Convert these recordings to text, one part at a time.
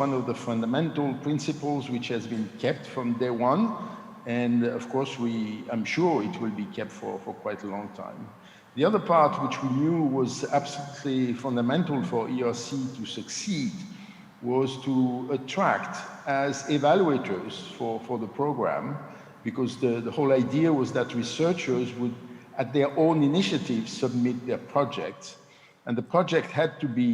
one of the fundamental principles which has been kept from day one. And of course, I'm sure it will be kept for quite a long time. The other part which we knew was absolutely fundamental for ERC to succeed was to attract as evaluators for the program, because the whole idea was that researchers would, at their own initiative, submit their projects. And the project had to be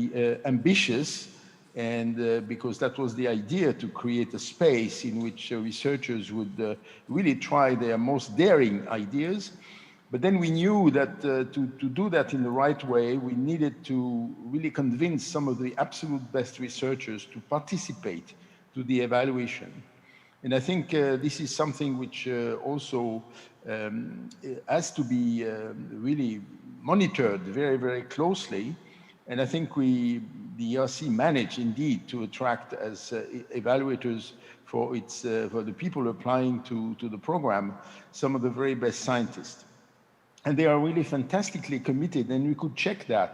ambitious, and because that was the idea, to create a space in which researchers would really try their most daring ideas. But then we knew that to do that in the right way, we needed to really convince some of the absolute best researchers to participate to the evaluation. And I think this is something which also has to be really monitored very, very closely. And I think the ERC managed indeed to attract as evaluators for the people applying to the program some of the very best scientists. And they are really fantastically committed, and we could check that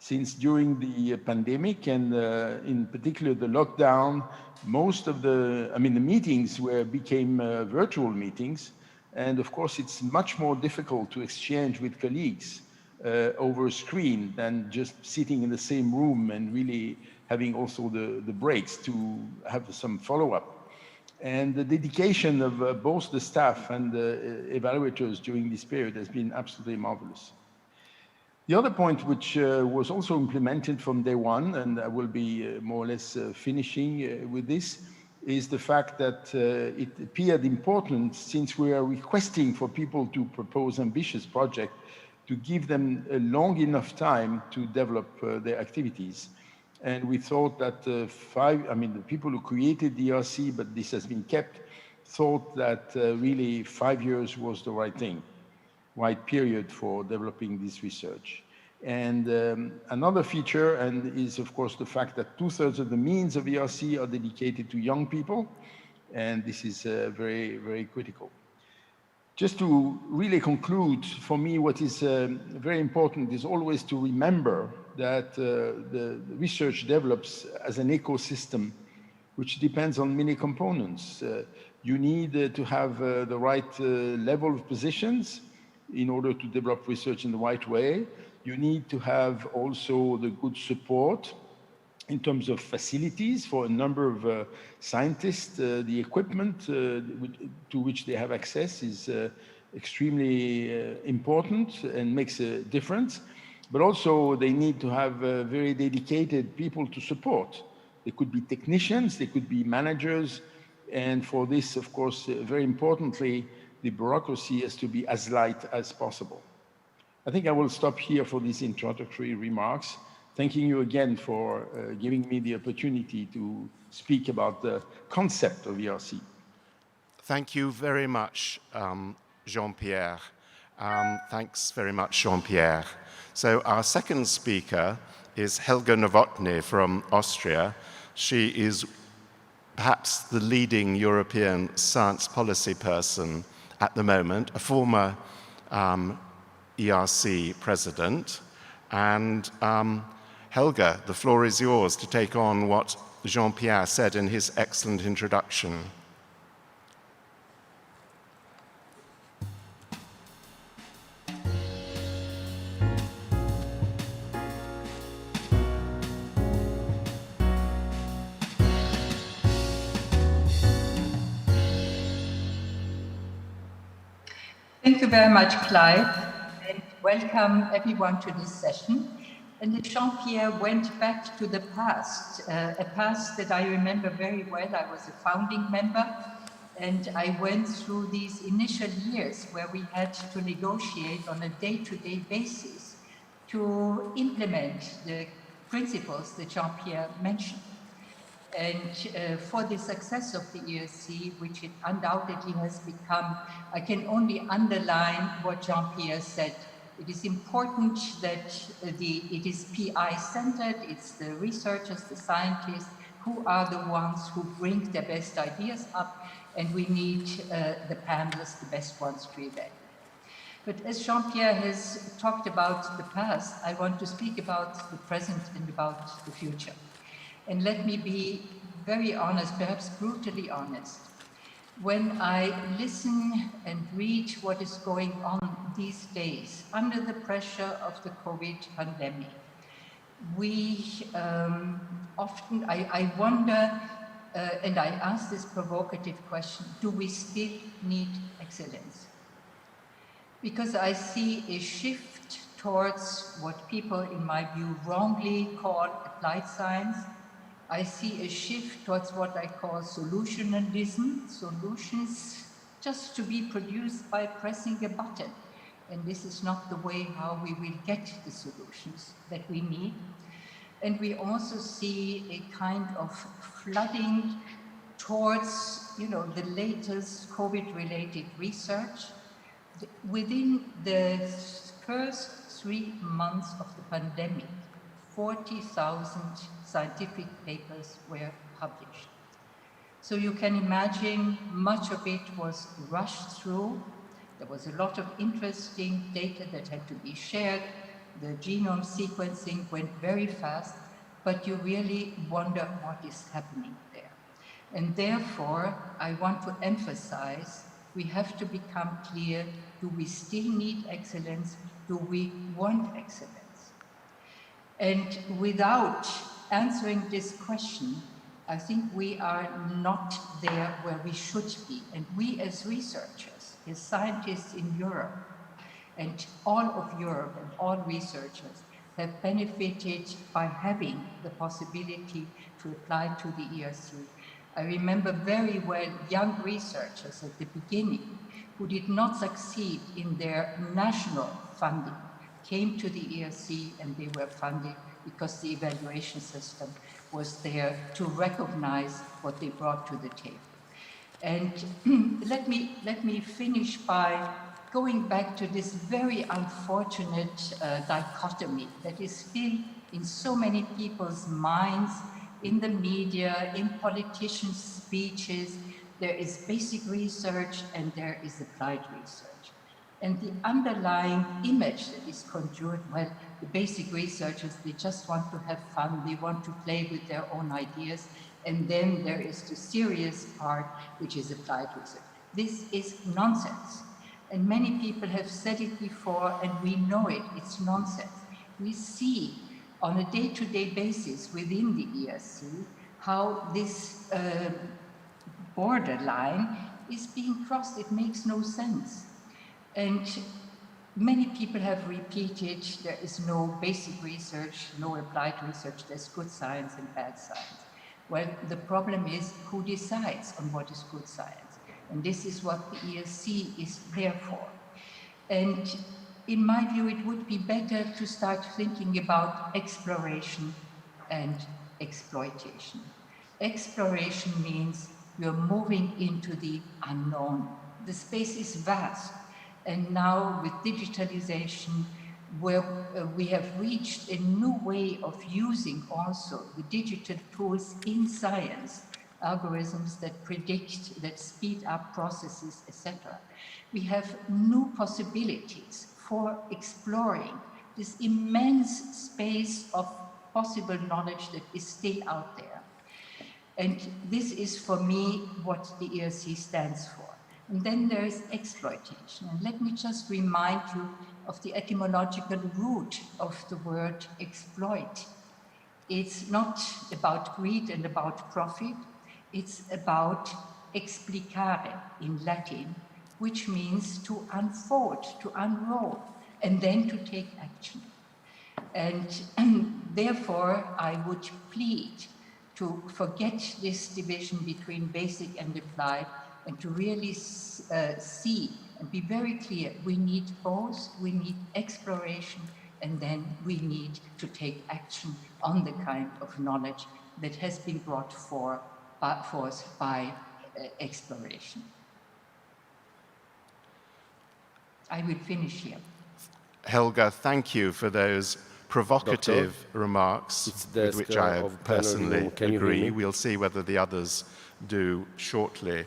since during the pandemic and in particular the lockdown, most of the meetings became virtual meetings. And of course, it's much more difficult to exchange with colleagues over a screen than just sitting in the same room and really having also the breaks to have some follow-up. And the dedication of both the staff and the evaluators during this period has been absolutely marvelous. The other point which was also implemented from day one, and I will be more or less finishing with this, is the fact that it appeared important, since we are requesting for people to propose ambitious projects, to give them a long enough time to develop their activities. And we thought that the people who created the ERC, but this has been kept, thought that really 5 years was the right period for developing this research. And another feature is, of course, the fact that 2/3 of the means of ERC are dedicated to young people, and this is very, very critical. Just to really conclude, for me, what is very important is always to remember that the research develops as an ecosystem which depends on many components. You need to have the right level of positions in order to develop research in the right way. You need to have also the good support in terms of facilities for a number of scientists. The equipment to which they have access is extremely important and makes a difference. But also they need to have very dedicated people to support. They could be technicians, they could be managers. And for this, of course, very importantly, the bureaucracy has to be as light as possible. I think I will stop here for these introductory remarks. Thanking you again for giving me the opportunity to speak about the concept of ERC. Thank you very much, Jean-Pierre. Thanks very much, Jean-Pierre. So our second speaker is Helga Novotny from Austria. She is perhaps the leading European science policy person at the moment, a former ERC president. And Helga, the floor is yours to take on what Jean-Pierre said in his excellent introduction. Thank you very much, Clive, and welcome everyone to this session. And Jean-Pierre went back to the past, a past that I remember very well. I was a founding member, and I went through these initial years where we had to negotiate on a day-to-day basis to implement the principles that Jean-Pierre mentioned. And for the success of the ERC, which it undoubtedly has become, I can only underline what Jean-Pierre said. It is important that it is PI-centered, it's the researchers, the scientists, who are the ones who bring their best ideas up, and we need the panelists, the best ones to evaluate. But as Jean-Pierre has talked about the past, I want to speak about the present and about the future. And let me be very honest, perhaps brutally honest. When I listen and read what is going on these days under the pressure of the COVID pandemic, we often, I wonder, and I ask this provocative question, do we still need excellence? Because I see a shift towards what people, in my view, wrongly call applied science. I see a shift towards what I call solutionalism, solutions just to be produced by pressing a button. And this is not the way how we will get the solutions that we need. And we also see a kind of flooding towards, the latest COVID-related research. Within the first 3 months of the pandemic, 40,000 scientific papers were published. So you can imagine much of it was rushed through. There was a lot of interesting data that had to be shared. The genome sequencing went very fast, but you really wonder what is happening there. And therefore, I want to emphasize, we have to become clear, do we still need excellence? Do we want excellence? And without answering this question, I think we are not there where we should be. And we as researchers, as scientists in Europe, and all of Europe and all researchers have benefited by having the possibility to apply to the ERC. I remember very well young researchers at the beginning who did not succeed in their national funding came to the ERC and they were funded because the evaluation system was there to recognize what they brought to the table. And let me finish by going back to this very unfortunate dichotomy that is still in so many people's minds, in the media, in politicians' speeches. There is basic research and there is applied research. And the underlying image that is conjured, well, the basic researchers, they just want to have fun, they want to play with their own ideas, and then there is the serious part, which is applied research. This is nonsense. And many people have said it before, and we know it, it's nonsense. We see on a day-to-day basis within the ERC how this borderline is being crossed. It makes no sense. And many people have repeated there is no basic research, no applied research, there's good science and bad science. Well, the problem is who decides on what is good science. And this is what the ERC is there for. And in my view, it would be better to start thinking about exploration and exploitation. Exploration means you're moving into the unknown. The space is vast. And now with digitalization, where we have reached a new way of using also the digital tools in science, algorithms that predict, that speed up processes, etc. We have new possibilities for exploring this immense space of possible knowledge that is still out there. And this is for me what the ERC stands for. And then there is exploitation. And let me just remind you of the etymological root of the word exploit. It's not about greed and about profit. It's about explicare in Latin, which means to unfold, to unroll, and then to take action. And therefore, I would plead to forget this division between basic and applied, and to really see and be very clear, we need both, we need exploration, and then we need to take action on the kind of knowledge that has been brought forth by exploration. I will finish here. Helga, thank you for those provocative remarks with which I personally agree. We'll see whether the others do shortly.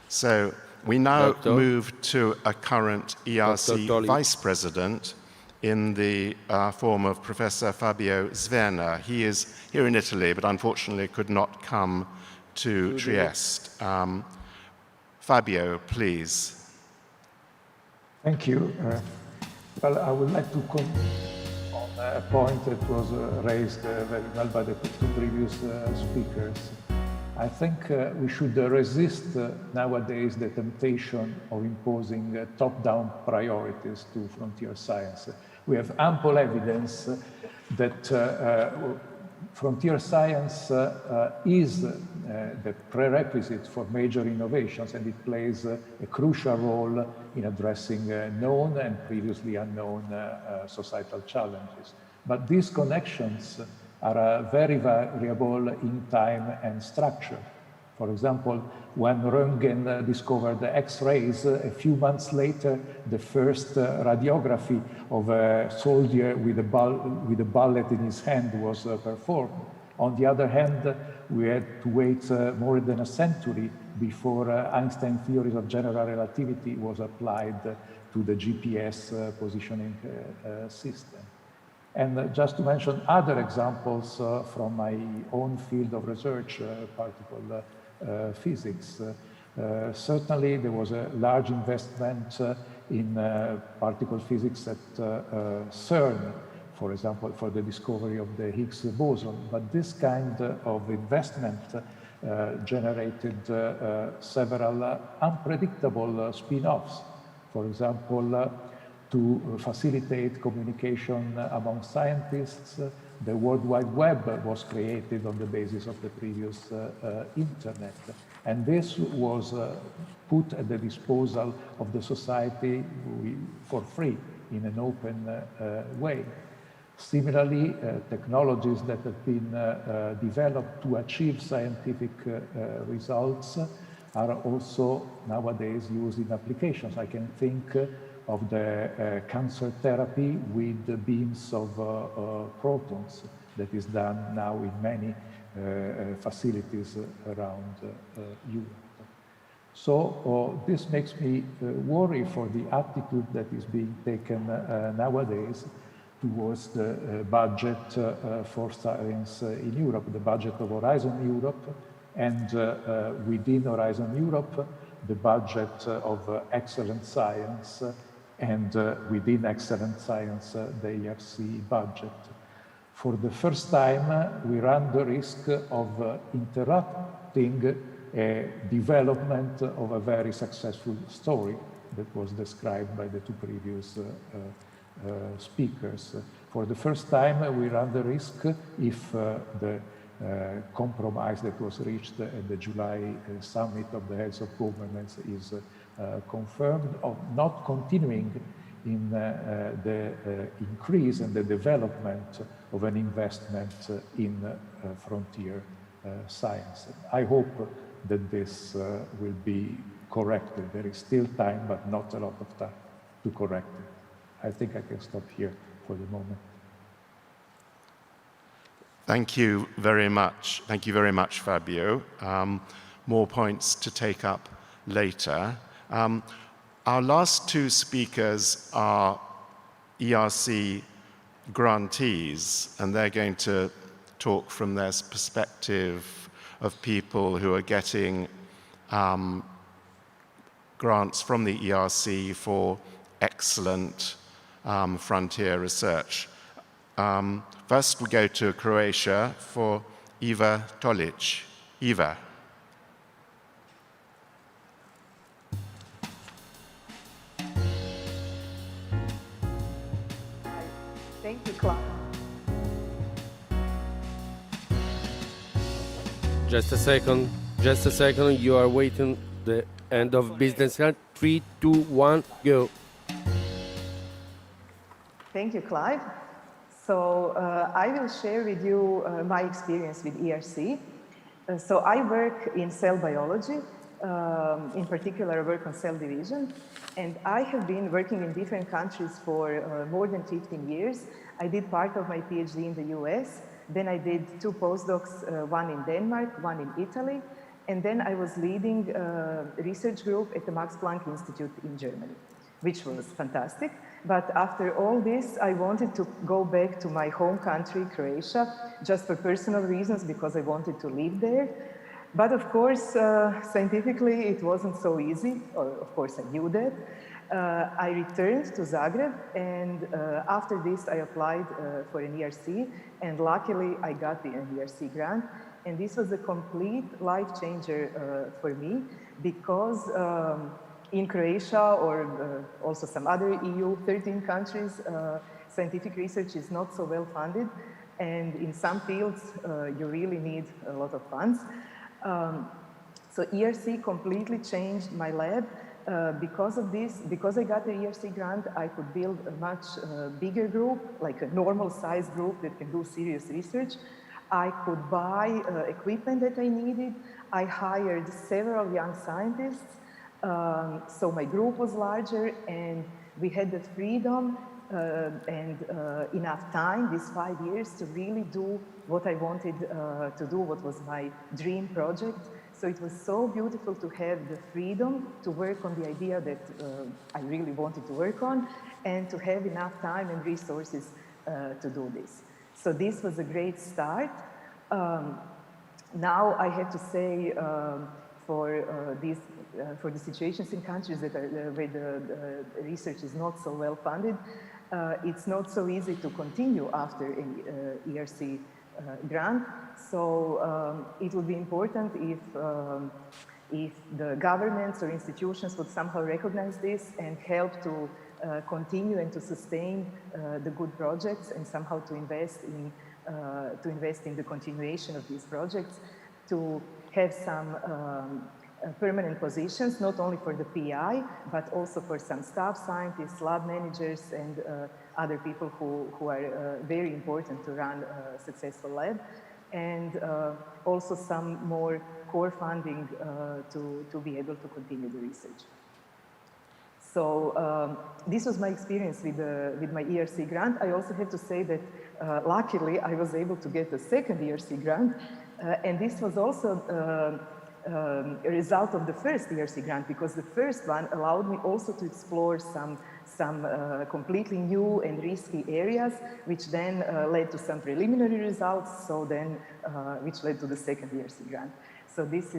So we now move to a current ERC Vice President in the form of Professor Fabio Zwerner. He is here in Italy, but unfortunately could not come to Trieste. Fabio, please. Thank you. Well, I would like to comment on a point that was raised very well by the two previous speakers. I think we should resist nowadays the temptation of imposing top-down priorities to frontier science. We have ample evidence that frontier science is the prerequisite for major innovations, and it plays a crucial role in addressing known and previously unknown societal challenges. But these connections are very variable in time and structure. For example, when Röntgen discovered the X-rays, a few months later, the first radiography of a soldier with a bullet in his hand was performed. On the other hand, we had to wait more than a century before Einstein's theories of general relativity was applied to the GPS positioning system. And just to mention other examples from my own field of research, particle physics. Certainly there was a large investment in particle physics at CERN, for example, for the discovery of the Higgs boson. But this kind of investment generated several unpredictable spin-offs. For example, to facilitate communication among scientists, the World Wide Web was created on the basis of the previous internet. And this was put at the disposal of the society for free in an open way. Similarly, technologies that have been developed to achieve scientific results are also nowadays used in applications. I can think of the cancer therapy with the beams of protons that is done now in many facilities around Europe. So this makes me worry for the attitude that is being taken nowadays towards the budget for science in Europe, the budget of Horizon Europe, and within Horizon Europe, the budget of excellent science, and within excellent science, the ERC budget. For the first time, we run the risk of interrupting a development of a very successful story that was described by the two previous speakers. For the first time, we run the risk, if the compromise that was reached at the July summit of the heads of governments is confirmed, of not continuing in the increase and the development of an investment in frontier science. I hope that this will be corrected. There is still time, but not a lot of time to correct it. I think I can stop here for the moment. Thank you very much. Thank you very much, Fabio. More points to take up later. Our last two speakers are ERC grantees, and they're going to talk from their perspective of people who are getting grants from the ERC for excellent frontier research. First, we go to Croatia for Eva Tolic. Eva. Thank you, Claude. Just a second. You are waiting the end of business. 3, 2, 1, go. Thank you, Clive. So I will share with you my experience with ERC. So I work in cell biology. In particular, I work on cell division. And I have been working in different countries for more than 15 years. I did part of my PhD in the US. Then I did 2 postdocs, one in Denmark, one in Italy. And then I was leading a research group at the Max Planck Institute in Germany, which was fantastic. But after all this, I wanted to go back to my home country, Croatia, just for personal reasons, because I wanted to live there. But of course, scientifically, it wasn't so easy. Of course, I knew that. I returned to Zagreb, and after this, I applied for an ERC, and luckily, I got the ERC grant. And this was a complete life changer for me, because in Croatia, or also some other EU 13 countries, scientific research is not so well funded, and in some fields, you really need a lot of funds. So ERC completely changed my lab. Because of this, because I got the ERC grant, I could build a much bigger group, like a normal size group that can do serious research. I could buy equipment that I needed. I hired several young scientists. So my group was larger, and we had the freedom and enough time, these 5 years, to really do what I wanted to do, what was my dream project. So it was so beautiful to have the freedom to work on the idea that I really wanted to work on, and to have enough time and resources to do this. So this was a great start. Now I have to say, for the situations in countries that are, where the research is not so well funded, it's not so easy to continue after an ERC grant. So it would be important if the governments or institutions would somehow recognize this and help to continue and to sustain the good projects, and somehow to invest in the continuation of these projects, to have some permanent positions, not only for the PI, but also for some staff scientists, lab managers, and other people who are very important to run a successful lab, and also some more core funding to be able to continue the research. So this was my experience with my ERC grant. I also have to say that luckily I was able to get a second ERC grant, and this was also a result of the first ERC grant, because the first one allowed me also to explore some completely new and risky areas, which then led to some preliminary results, so then which led to the second ERC grant. So this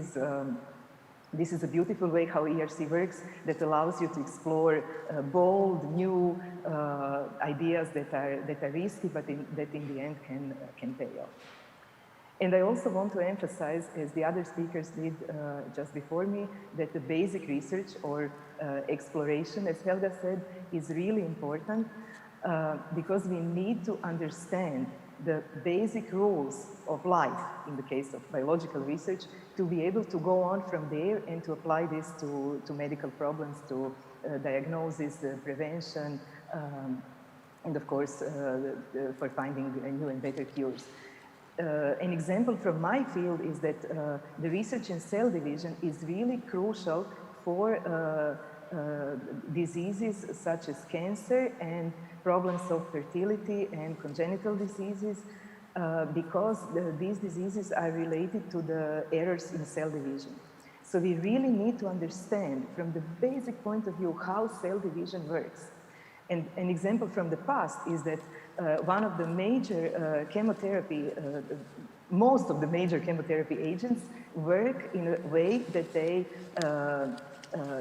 is a beautiful way how ERC works, that allows you to explore bold, new ideas that are risky, but that in the end can pay off. And I also want to emphasize, as the other speakers did just before me, that the basic research, or exploration, as Helga said, is really important, because we need to understand the basic rules of life, in the case of biological research, to be able to go on from there and to apply this to medical problems, to diagnosis, prevention, and of course, for finding new and better cures. An example from my field is that the research in cell division is really crucial for diseases such as cancer and problems of fertility and congenital diseases, because these diseases are related to the errors in cell division. So we really need to understand from the basic point of view how cell division works. And an example from the past is that one of the major chemotherapy, most of the major chemotherapy agents work in a way that they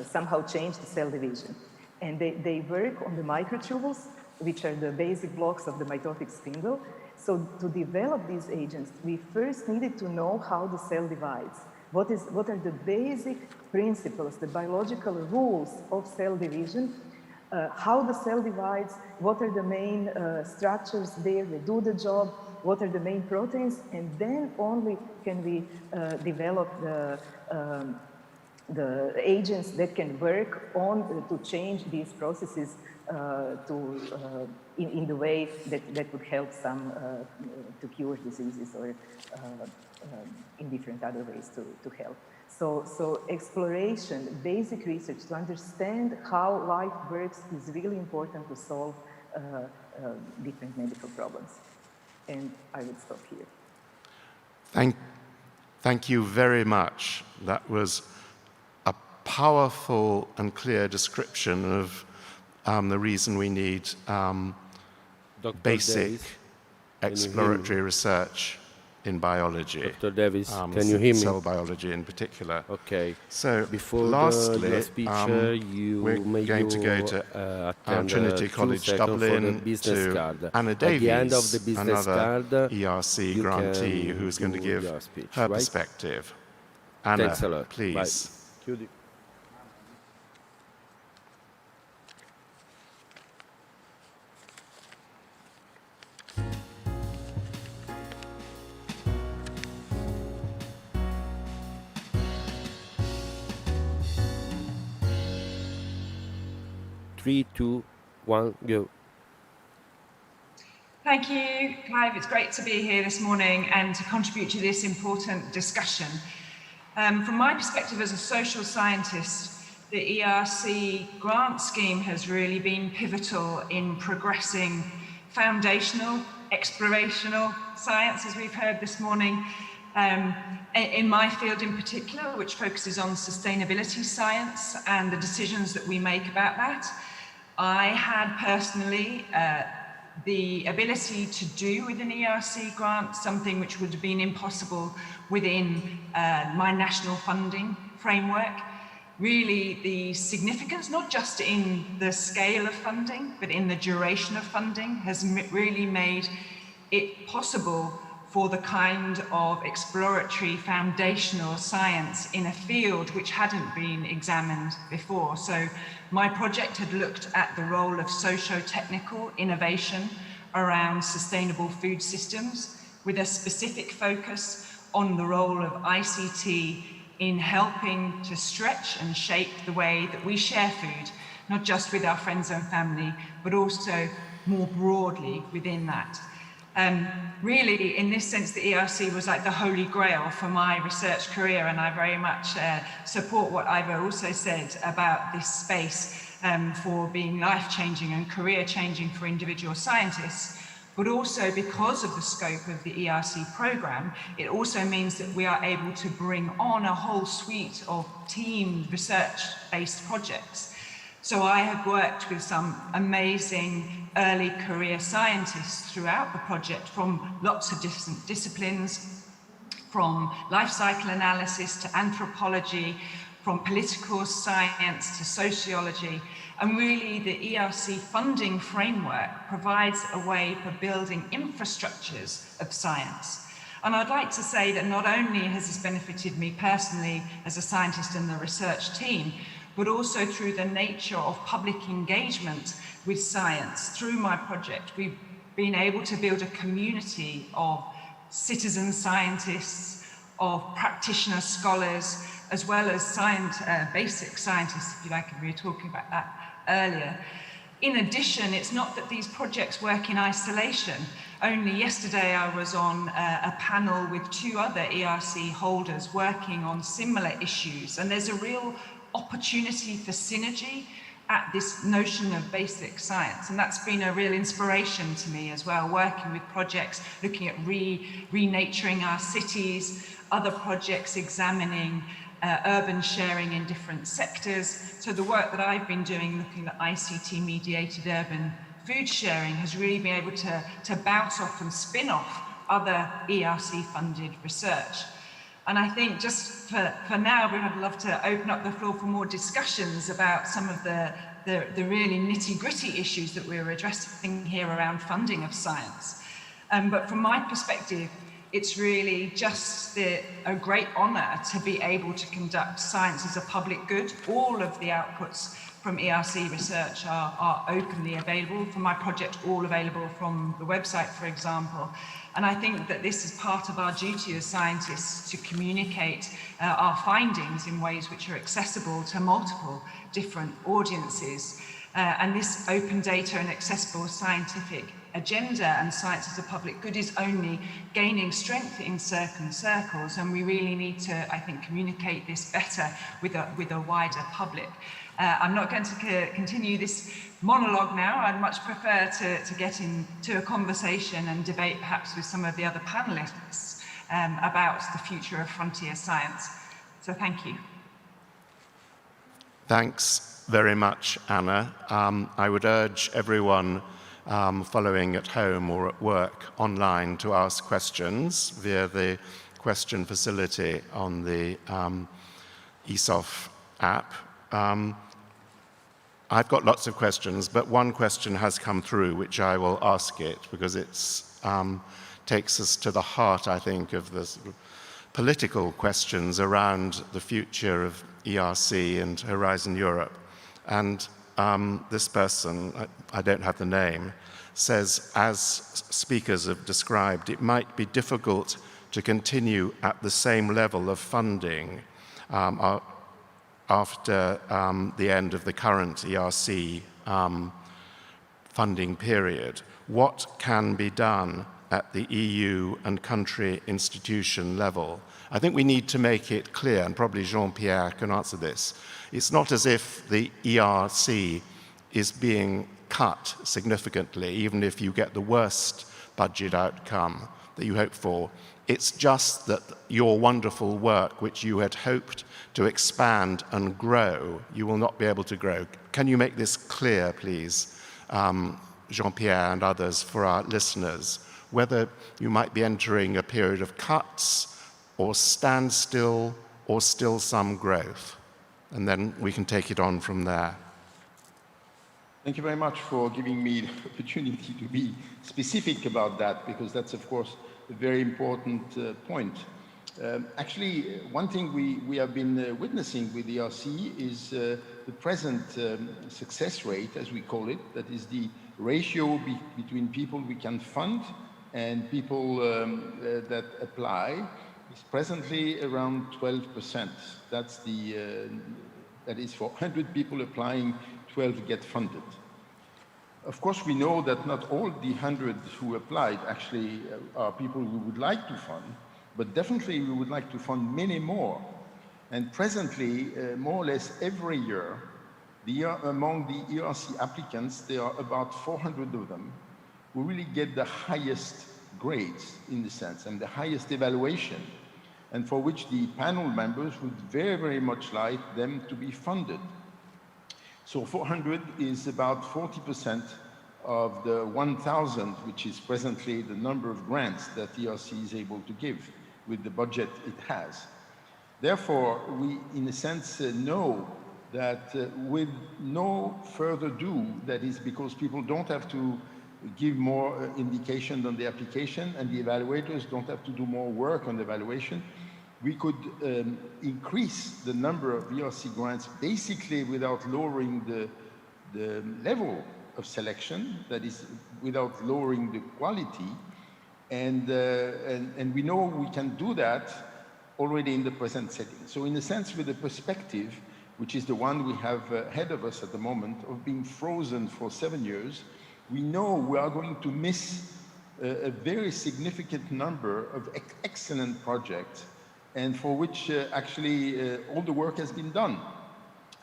somehow change the cell division. And they work on the microtubules, which are the basic blocks of the mitotic spindle. So to develop these agents, we first needed to know how the cell divides. What are the basic principles, the biological rules of cell division, how the cell divides, what are the main structures there that do the job, what are the main proteins, and then only can we develop the agents that can work on to change these processes in the way that would help some to cure diseases, or in different other ways to help. So exploration, basic research to understand how life works is really important to solve different medical problems. And I would stop here. Thank you very much. That was a powerful and clear description of the reason we need basic exploratory research in biology. Dr. Davis, can you hear me? Cell biology in particular. Okay. So Before lastly, your speech, we're going to go to attend Trinity 2 College seconds for the Dublin business to card. Anna At the end of the Davies, business another card, ERC you grantee can who's going to do give your speech, her right? perspective. Anna, Thanks a lot. please. Bye. Chiudi. Three, two, one, go. Thank you, Clive. It's great to be here this morning and to contribute to this important discussion. From my perspective as a social scientist, the ERC grant scheme has really been pivotal in progressing foundational, explorational science, as we've heard this morning, in my field in particular, which focuses on sustainability science and the decisions that we make about that. I had personally the ability to do with an ERC grant something which would have been impossible within my national funding framework. Really the significance, not just in the scale of funding, but in the duration of funding, has really made it possible for the kind of exploratory foundational science in a field which hadn't been examined before. So my project had looked at the role of socio-technical innovation around sustainable food systems, with a specific focus on the role of ICT in helping to stretch and shape the way that we share food, not just with our friends and family, but also more broadly within that. Really, in this sense, the ERC was like the holy grail for my research career, and I very much support what Ivo also said about this space for being life-changing and career-changing for individual scientists. But also because of the scope of the ERC program, it also means that we are able to bring on a whole suite of team research-based projects. So I have worked with some amazing early career scientists throughout the project from lots of different disciplines, from life cycle analysis to anthropology, from political science to sociology. And really the ERC funding framework provides a way for building infrastructures of science. And I'd like to say that not only has this benefited me personally as a scientist and the research team, but also through the nature of public engagement with science. Through my project, we've been able to build a community of citizen scientists, of practitioner scholars, as well as basic scientists, if you like, and we were talking about that earlier. In addition, it's not that these projects work in isolation. Only yesterday I was on a panel with 2 other ERC holders working on similar issues, and there's a real opportunity for synergy at this notion of basic science, and that's been a real inspiration to me as well, working with projects looking at renaturing our cities, other projects examining urban sharing in different sectors. So the work that I've been doing looking at ICT mediated urban food sharing has really been able to bounce off and spin off other ERC funded research. And I think just for now, I'd love to open up the floor for more discussions about some of the really nitty-gritty issues that we're addressing here around funding of science. But from my perspective, it's really just a great honor to be able to conduct science as a public good. All of the outputs from ERC research are openly available. For my project, all available from the website, for example. And I think that this is part of our duty as scientists to communicate our findings in ways which are accessible to multiple different audiences. And this open data and accessible scientific agenda and science as a public good is only gaining strength in certain circles, and we really need to, I think, communicate this better with a wider public. I'm not going to continue this monologue now. I'd much prefer to get into a conversation and debate perhaps with some of the other panelists about the future of frontier science. So thank you. Thanks very much, Anna. I would urge everyone following at home or at work online to ask questions via the question facility on the ESOF app. I've got lots of questions, but one question has come through, which I will ask it because it takes us to the heart, I think, of the sort of political questions around the future of ERC and Horizon Europe. And this person, I don't have the name, says, as speakers have described, it might be difficult to continue at the same level of funding after the end of the current ERC funding period. What can be done at the EU and country institution level? I think we need to make it clear, and probably Jean-Pierre can answer this. It's not as if the ERC is being cut significantly, even if you get the worst budget outcome that you hope for. It's just that your wonderful work, which you had hoped to expand and grow, you will not be able to grow. Can you make this clear, please, Jean-Pierre and others, for our listeners, whether you might be entering a period of cuts or standstill or still some growth? And then we can take it on from there. Thank you very much for giving me the opportunity to be specific about that, because that's, of course, a very important point. Actually, one thing we have been witnessing with ERC is the present success rate, as we call it, that is the ratio between people we can fund and people that apply, is presently around 12%. That's that is for 100 people applying, 12 get funded. Of course, we know that not all the 100 who applied actually are people we would like to fund, but definitely we would like to fund many more. And presently, more or less every year, among the ERC applicants, there are about 400 of them who really get the highest grades, in the sense, and the highest evaluation, and for which the panel members would very, very much like them to be funded. So 400 is about 40% of the 1,000, which is presently the number of grants that ERC is able to give with the budget it has. Therefore, we, in a sense, know that with no further ado, that is because people don't have to give more indication on the application and the evaluators don't have to do more work on the evaluation, we could increase the number of ERC grants basically without lowering the level of selection, that is, without lowering the quality. And we know we can do that already in the present setting. So in a sense, with the perspective, which is the one we have ahead of us at the moment, of being frozen for 7 years, we know we are going to miss a very significant number of excellent projects, and for which actually all the work has been done.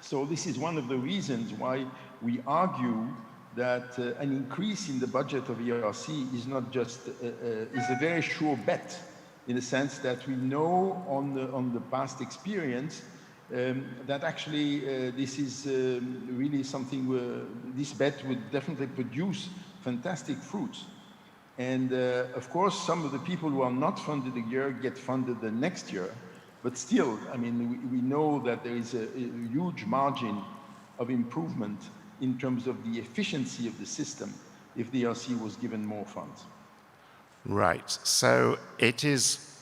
So this is one of the reasons why we argue that an increase in the budget of ERC is not just is a very sure bet, in the sense that we know on the past experience that actually this is really something this bet would definitely produce fantastic fruits. And of course, some of the people who are not funded a year get funded the next year. But still, I mean, we know that there is a huge margin of improvement in terms of the efficiency of the system if the ERC was given more funds. Right. So it is,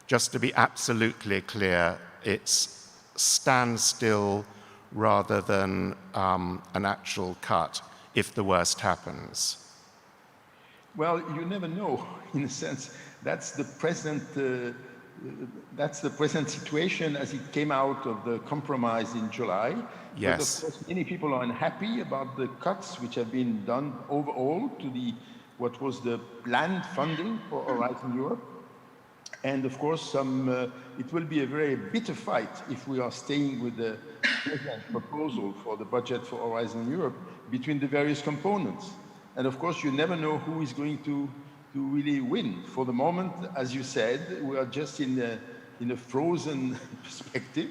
just to be absolutely clear, it's standstill rather than an actual cut if the worst happens. Well, you never know, in a sense. That's the present situation as it came out of the compromise in July. Yes. But of course, many people are unhappy about the cuts which have been done overall to what was the planned funding for Horizon Europe. And of course, it will be a very bitter fight if we are staying with the proposal for the budget for Horizon Europe between the various components. And of course, you never know who is going to really win. For the moment, as you said, we are just in a frozen perspective.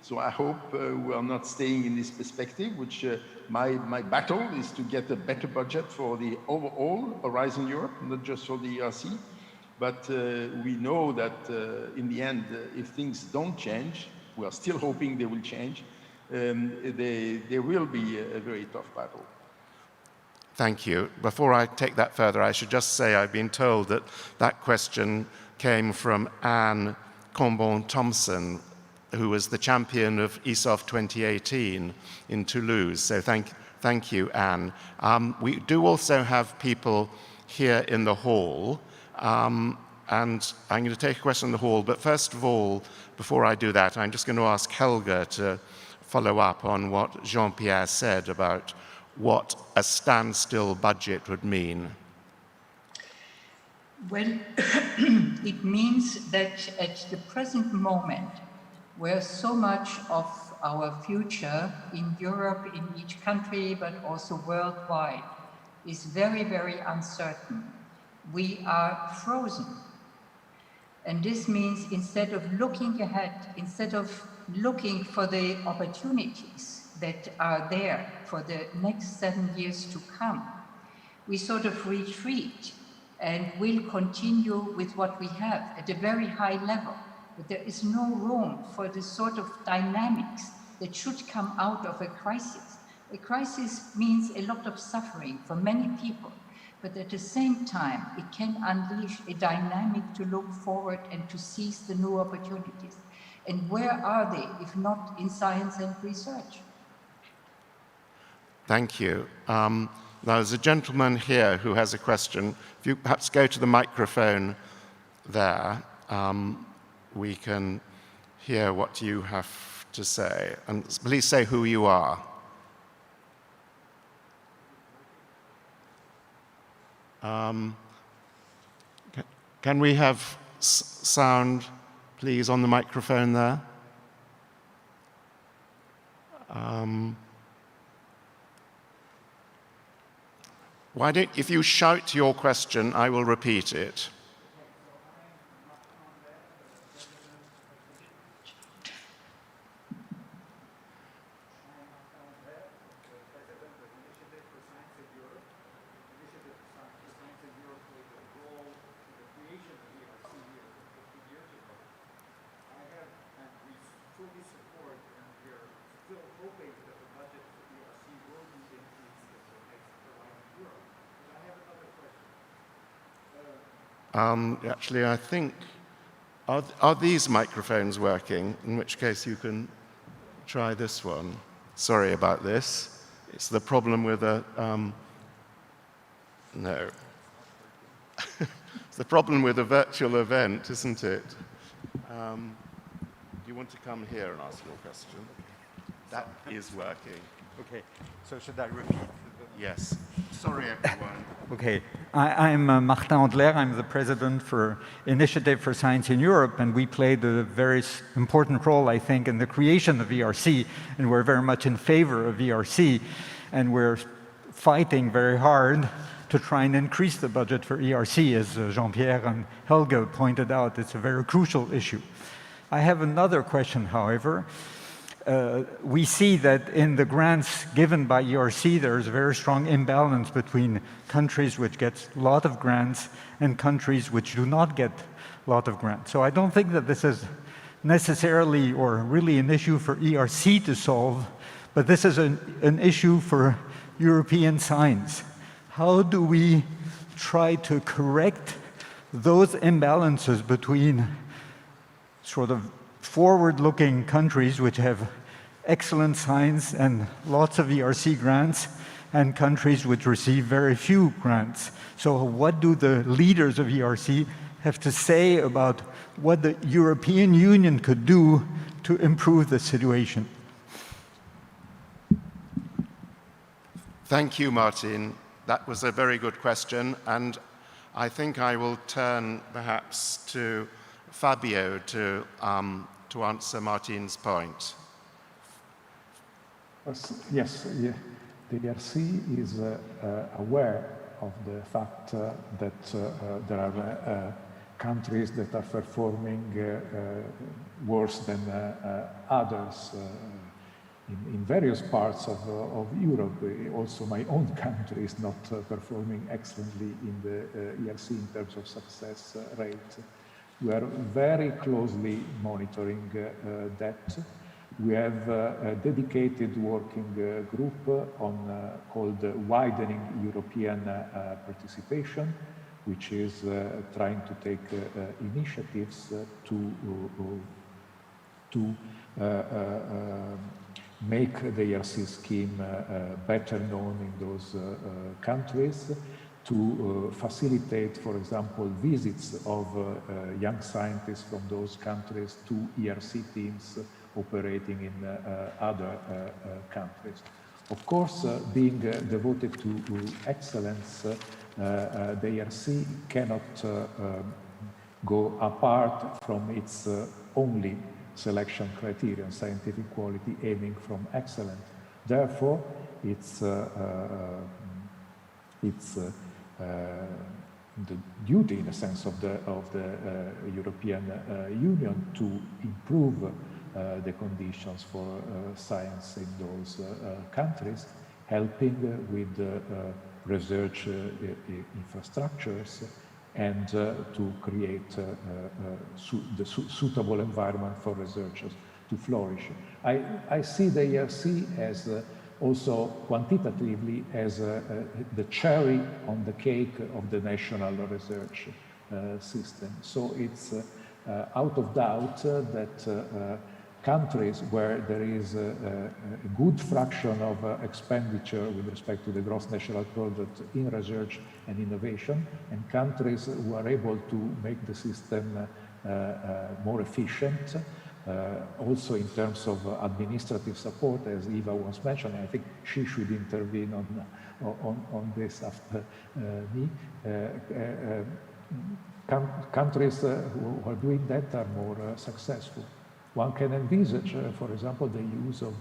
So I hope we are not staying in this perspective, which my battle is to get a better budget for the overall Horizon Europe, not just for the ERC. But we know that in the end, if things don't change, we are still hoping they will change, there will be a very tough battle. Thank you. Before I take that further, I should just say I've been told that that question came from Anne Combon-Thompson, who was the champion of ESOF 2018 in Toulouse. So thank you, Anne. We do also have people here in the hall, and I'm going to take a question in the hall. But first of all, before I do that, I'm just going to ask Helga to follow up on what Jean-Pierre said about what a standstill budget would mean. Well, it means that at the present moment, where so much of our future in Europe, in each country, but also worldwide, is very, very uncertain, we are frozen. And this means instead of looking ahead, instead of looking for the opportunities that are there for the next 7 years to come, we sort of retreat and will continue with what we have at a very high level. But there is no room for the sort of dynamics that should come out of a crisis. A crisis means a lot of suffering for many people, but at the same time, it can unleash a dynamic to look forward and to seize the new opportunities. And where are they, if not in science and research? Thank you. Now, there's a gentleman here who has a question. If you perhaps go to the microphone there, we can hear what you have to say. And please say who you are. Can we have sound, please, on the microphone there? Why don't, if you shout your question, I will repeat it. Actually, I think, are these microphones working? In which case you can try this one. Sorry about this. It's the problem with a, no. It's the problem with a virtual event, isn't it? Do you want to come here and ask your question? That is working. Okay, so should I repeat? Yes. Sorry, everyone. Okay, I'm Martin Andler. I'm the president for Initiative for Science in Europe, and we played a very important role, I think, in the creation of ERC, and we're very much in favor of ERC, and we're fighting very hard to try and increase the budget for ERC, as Jean-Pierre and Helga pointed out. It's a very crucial issue. I have another question, however. We see that in the grants given by ERC, there's a very strong imbalance between countries which get a lot of grants and countries which do not get a lot of grants. So I don't think that this is necessarily or really an issue for ERC to solve, but this is an issue for European science. How do we try to correct those imbalances between sort of forward-looking countries which have excellent science and lots of ERC grants and countries which receive very few grants? So what do the leaders of ERC have to say about what the European Union could do to improve the situation? Thank you, Martin. That was a very good question, and I think I will turn perhaps to Fabio to answer Martin's point. Yes, yeah. The ERC is aware of the fact that there are countries that are performing worse than others in various parts of Europe. Also, my own country is not performing excellently in the ERC in terms of success rate. We are very closely monitoring that. We have a dedicated working group called Widening European Participation, which is trying to take initiatives to make the ERC scheme better known in those countries, to facilitate, for example, visits of young scientists from those countries to ERC teams operating in other countries. Of course, being devoted to excellence, the ERC cannot go apart from its only selection criterion, scientific quality, aiming from excellence. Therefore, it's the duty, in a sense, of the European Union to improve the conditions for science in those countries, helping with research infrastructures and to create the suitable environment for researchers to flourish. I see the ERC as also quantitatively as the cherry on the cake of the national research system. So it's out of doubt that countries where there is a good fraction of expenditure with respect to the gross national product in research and innovation, and countries who are able to make the system more efficient, also in terms of administrative support, as Eva was mentioning. I think she should intervene on this after me. Countries who are doing that are more successful. One can envisage, for example, the use of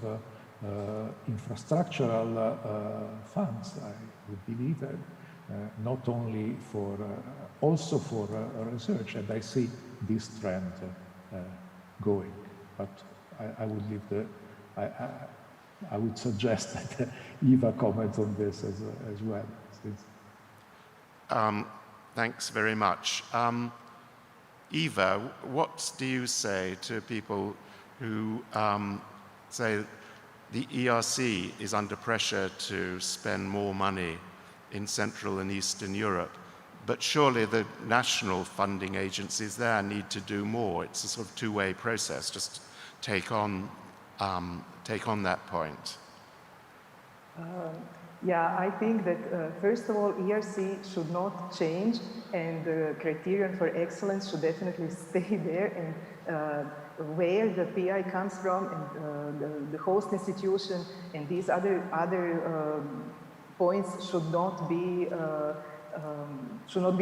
infrastructural funds, I would believe, not only for, also for research, and I see this trend going. But I would leave the, I would suggest that Eva comments on this as well. Thanks very much. Eva, what do you say to people who say the ERC is under pressure to spend more money in Central and Eastern Europe, but surely the national funding agencies there need to do more? It's a sort of two-way process. Just take on that point. Yeah, I think that first of all, ERC should not change, and the criterion for excellence should definitely stay there. And where the PI comes from, and the host institution, and these other points should not be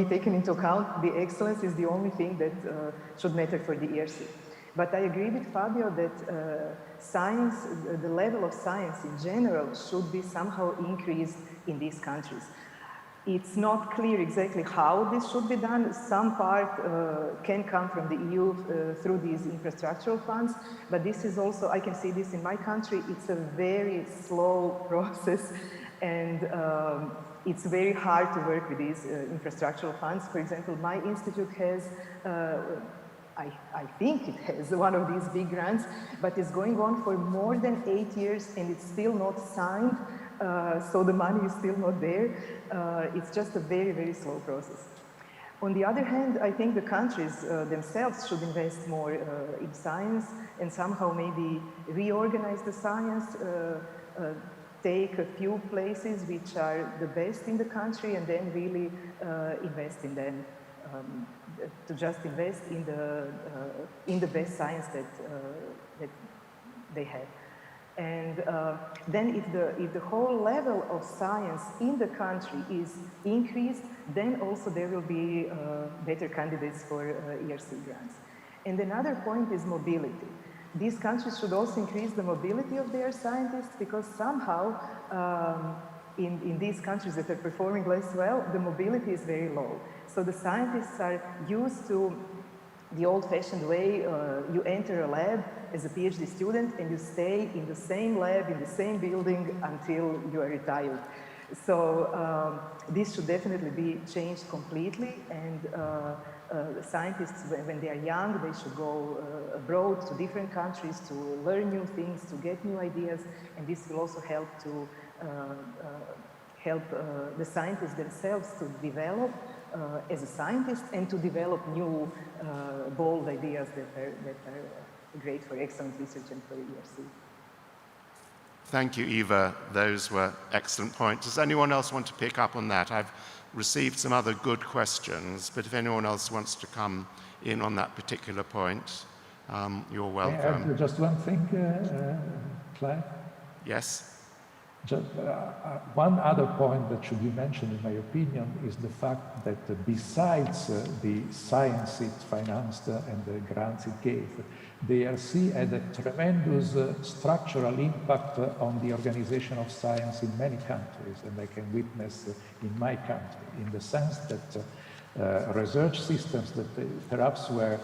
taken into account. The excellence is the only thing that should matter for the ERC. But I agree with Fabio that science, the level of science in general, should be somehow increased in these countries. It's not clear exactly how this should be done. Some part can come from the EU through these infrastructural funds, but this is also, I can see this in my country, it's a very slow process, and it's very hard to work with these infrastructural funds. For example, my institute has I think it has one of these big grants, but it's going on for more than 8 years and it's still not signed, so the money is still not there. It's just a very, very slow process. On the other hand, I think the countries themselves should invest more in science and somehow maybe reorganize the science, take a few places which are the best in the country and then really invest in them. To just invest in the best science that they have. And then if the whole level of science in the country is increased, then also there will be better candidates for ERC grants. And another point is mobility. These countries should also increase the mobility of their scientists, because somehow in these countries that are performing less well, the mobility is very low. So the scientists are used to the old-fashioned way. You enter a lab as a PhD student and you stay in the same lab, in the same building until you are retired. So this should definitely be changed completely, and scientists, when they are young, they should go abroad to different countries to learn new things, to get new ideas, and this will also help to help the scientists themselves to develop as a scientist and to develop new bold ideas that are great for excellent research and for ERC. Thank you, Eva. Those were excellent points. Does anyone else want to pick up on that? I've received some other good questions, but if anyone else wants to come in on that particular point, you're welcome. May I add just one thing, Clive? Yes? Just, one other point that should be mentioned, in my opinion, is the fact that besides the science it financed and the grants it gave, the ERC had a tremendous structural impact on the organization of science in many countries, and I can witness in my country, in the sense that research systems that perhaps were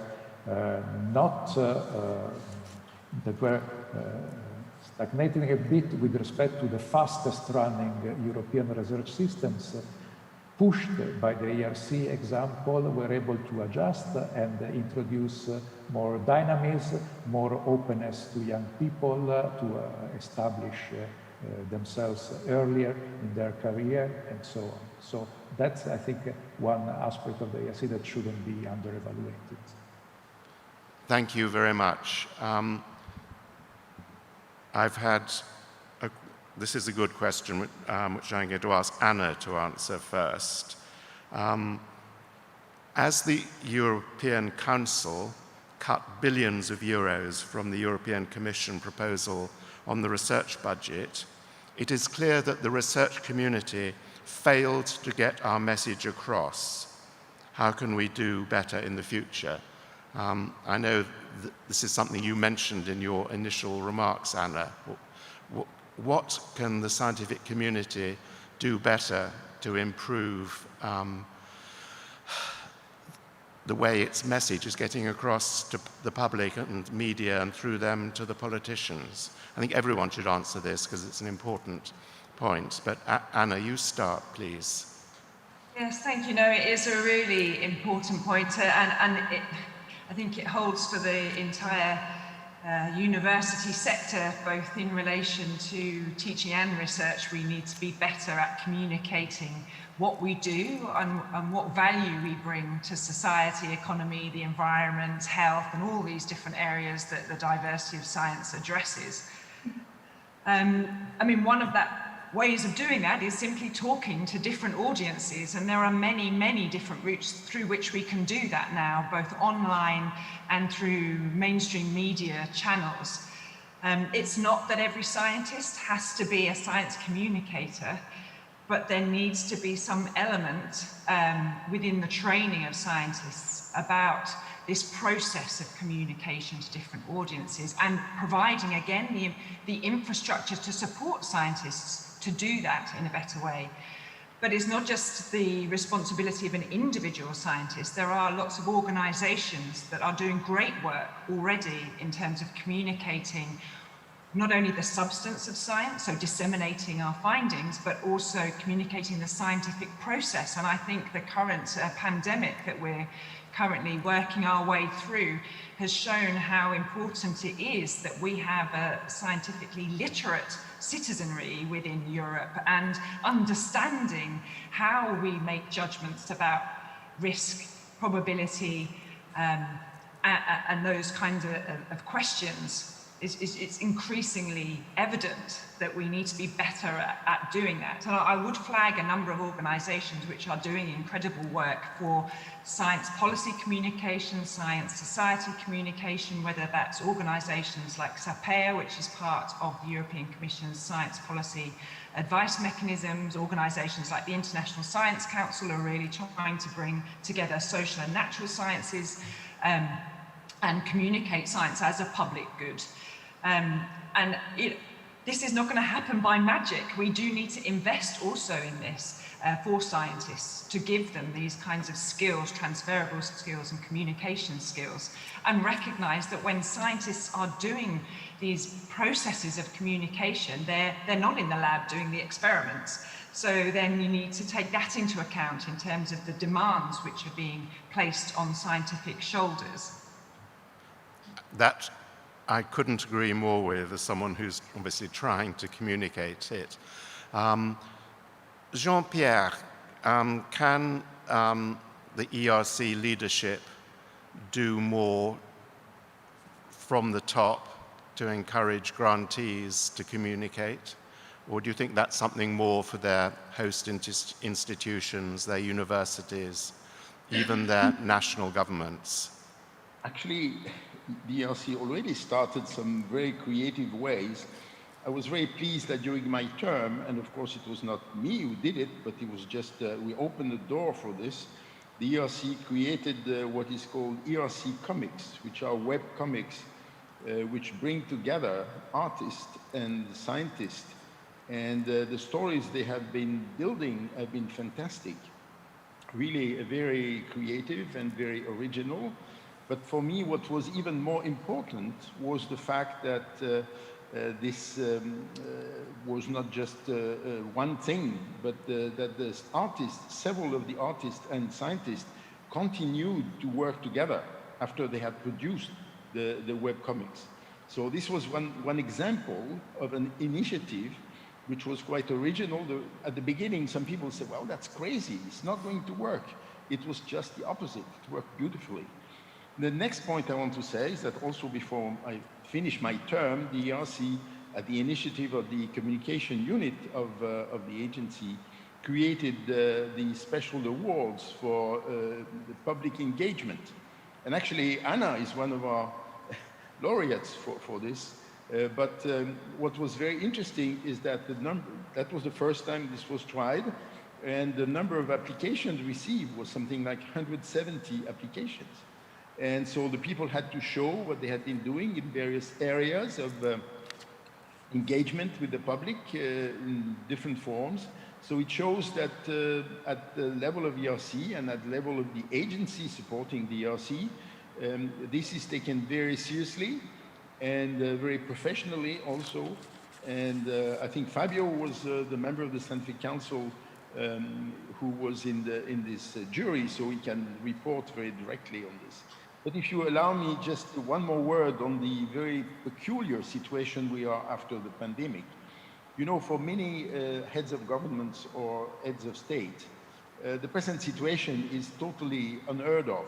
not, that were stagnating a bit with respect to the fastest running European research systems, pushed by the ERC example, were able to adjust and introduce more dynamism, more openness to young people to establish themselves earlier in their career and so on. So that's, I think, one aspect of the ERC that shouldn't be under-evaluated. Thank you very much. I've had, this is a good question, which I'm going to ask Anna to answer first. As the European Council cut billions of euros from the European Commission proposal on the research budget, it is clear that the research community failed to get our message across. How can we do better in the future? I know this is something you mentioned in your initial remarks, Anna. What can the scientific community do better to improve the way its message is getting across to the public and media and through them to the politicians? I think everyone should answer this because it's an important point. But Anna, you start, please. Yes, thank you. No, it is a really important point, I think it holds for the entire university sector, both in relation to teaching and research. We need to be better at communicating what we do and what value we bring to society, economy, the environment, health, and all these different areas that the diversity of science addresses. I mean, one of that ways of doing that is simply talking to different audiences, and there are many, many different routes through which we can do that now, both online and through mainstream media channels. It's not that every scientist has to be a science communicator, but there needs to be some element within the training of scientists about this process of communication to different audiences, and providing, again, the infrastructure to support scientists to do that in a better way. But it's not just the responsibility of an individual scientist. There are lots of organizations that are doing great work already in terms of communicating not only the substance of science, so disseminating our findings, but also communicating the scientific process. And I think the current pandemic that we're currently working our way through has shown how important it is that we have a scientifically literate citizenry within Europe, and understanding how we make judgments about risk, probability, and those kinds of questions. It's increasingly evident that we need to be better at doing that. And I would flag a number of organizations which are doing incredible work for science policy communication, science society communication, whether that's organizations like SAPEA, which is part of the European Commission's science policy advice mechanisms. Organizations like the International Science Council are really trying to bring together social and natural sciences and communicate science as a public good. And this is not going to happen by magic. We do need to invest also in this for scientists, to give them these kinds of skills, transferable skills and communication skills, and recognize that when scientists are doing these processes of communication, they're not in the lab doing the experiments. So then you need to take that into account in terms of the demands which are being placed on scientific shoulders. That I couldn't agree more with, as someone who's obviously trying to communicate it. Jean-Pierre, can the ERC leadership do more from the top to encourage grantees to communicate? Or do you think that's something more for their host institutions, their universities, even their national governments? Actually, the ERC already started some very creative ways. I was very pleased that during my term, and of course it was not me who did it, but it was just, we opened the door for this. The ERC created what is called ERC comics, which are web comics, which bring together artists and scientists. And the stories they have been building have been fantastic. Really very creative and very original. But for me, what was even more important was the fact that this was not just one thing, but that the artists, several of the artists and scientists continued to work together after they had produced the webcomics. So this was one example of an initiative which was quite original. At the beginning, some people said, well, that's crazy, it's not going to work. It was just the opposite, it worked beautifully. The next point I want to say is that also before I finish my term, the ERC, at the initiative of the communication unit of the agency, created the special awards for the public engagement. And actually, Anna is one of our laureates for this. But what was very interesting is that that was the first time this was tried, and the number of applications received was something like 170 applications. And so the people had to show what they had been doing in various areas of engagement with the public in different forms. So it shows that at the level of ERC and at the level of the agency supporting the ERC, this is taken very seriously and very professionally also. And I think Fabio was the member of the Scientific Council who was in this jury, so he can report very directly on this. But if you allow me just one more word on the very peculiar situation we are after the pandemic. You know, for many heads of governments or heads of state, the present situation is totally unheard of.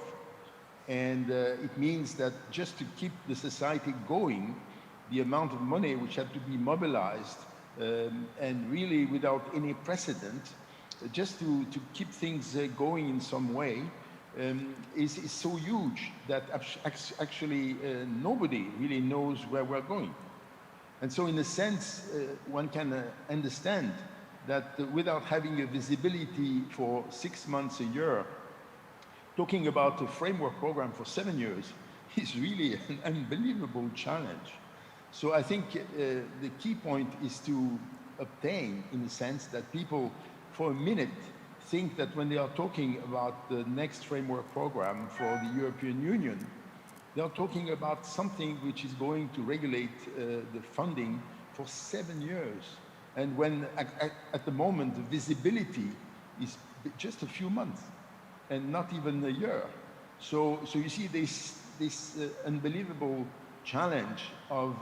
And it means that just to keep the society going, the amount of money which had to be mobilized and really without any precedent, just to keep things going in some way, is so huge that actually nobody really knows where we're going. And so in a sense, one can understand that without having a visibility for 6 months, a year, talking about a framework program for 7 years is really an unbelievable challenge. So I think the key point is to obtain, in a sense, that people for a minute think that when they are talking about the next framework program for the European Union, they are talking about something which is going to regulate the funding for 7 years. And when at the moment, the visibility is just a few months and not even a year. So you see this unbelievable challenge of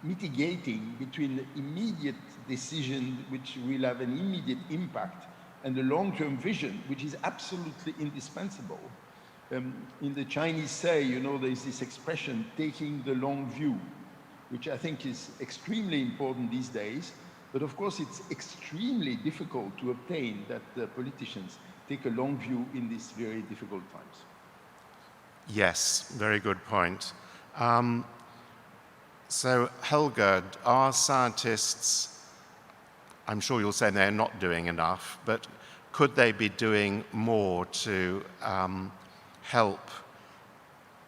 mitigating between the immediate decision, which will have an immediate impact, and the long-term vision, which is absolutely indispensable. In the Chinese say, you know, there's this expression, taking the long view, which I think is extremely important these days. But of course, it's extremely difficult to obtain that politicians take a long view in these very difficult times. Yes, very good point. So Helga, are scientists, I'm sure you'll say they're not doing enough, but could they be doing more to help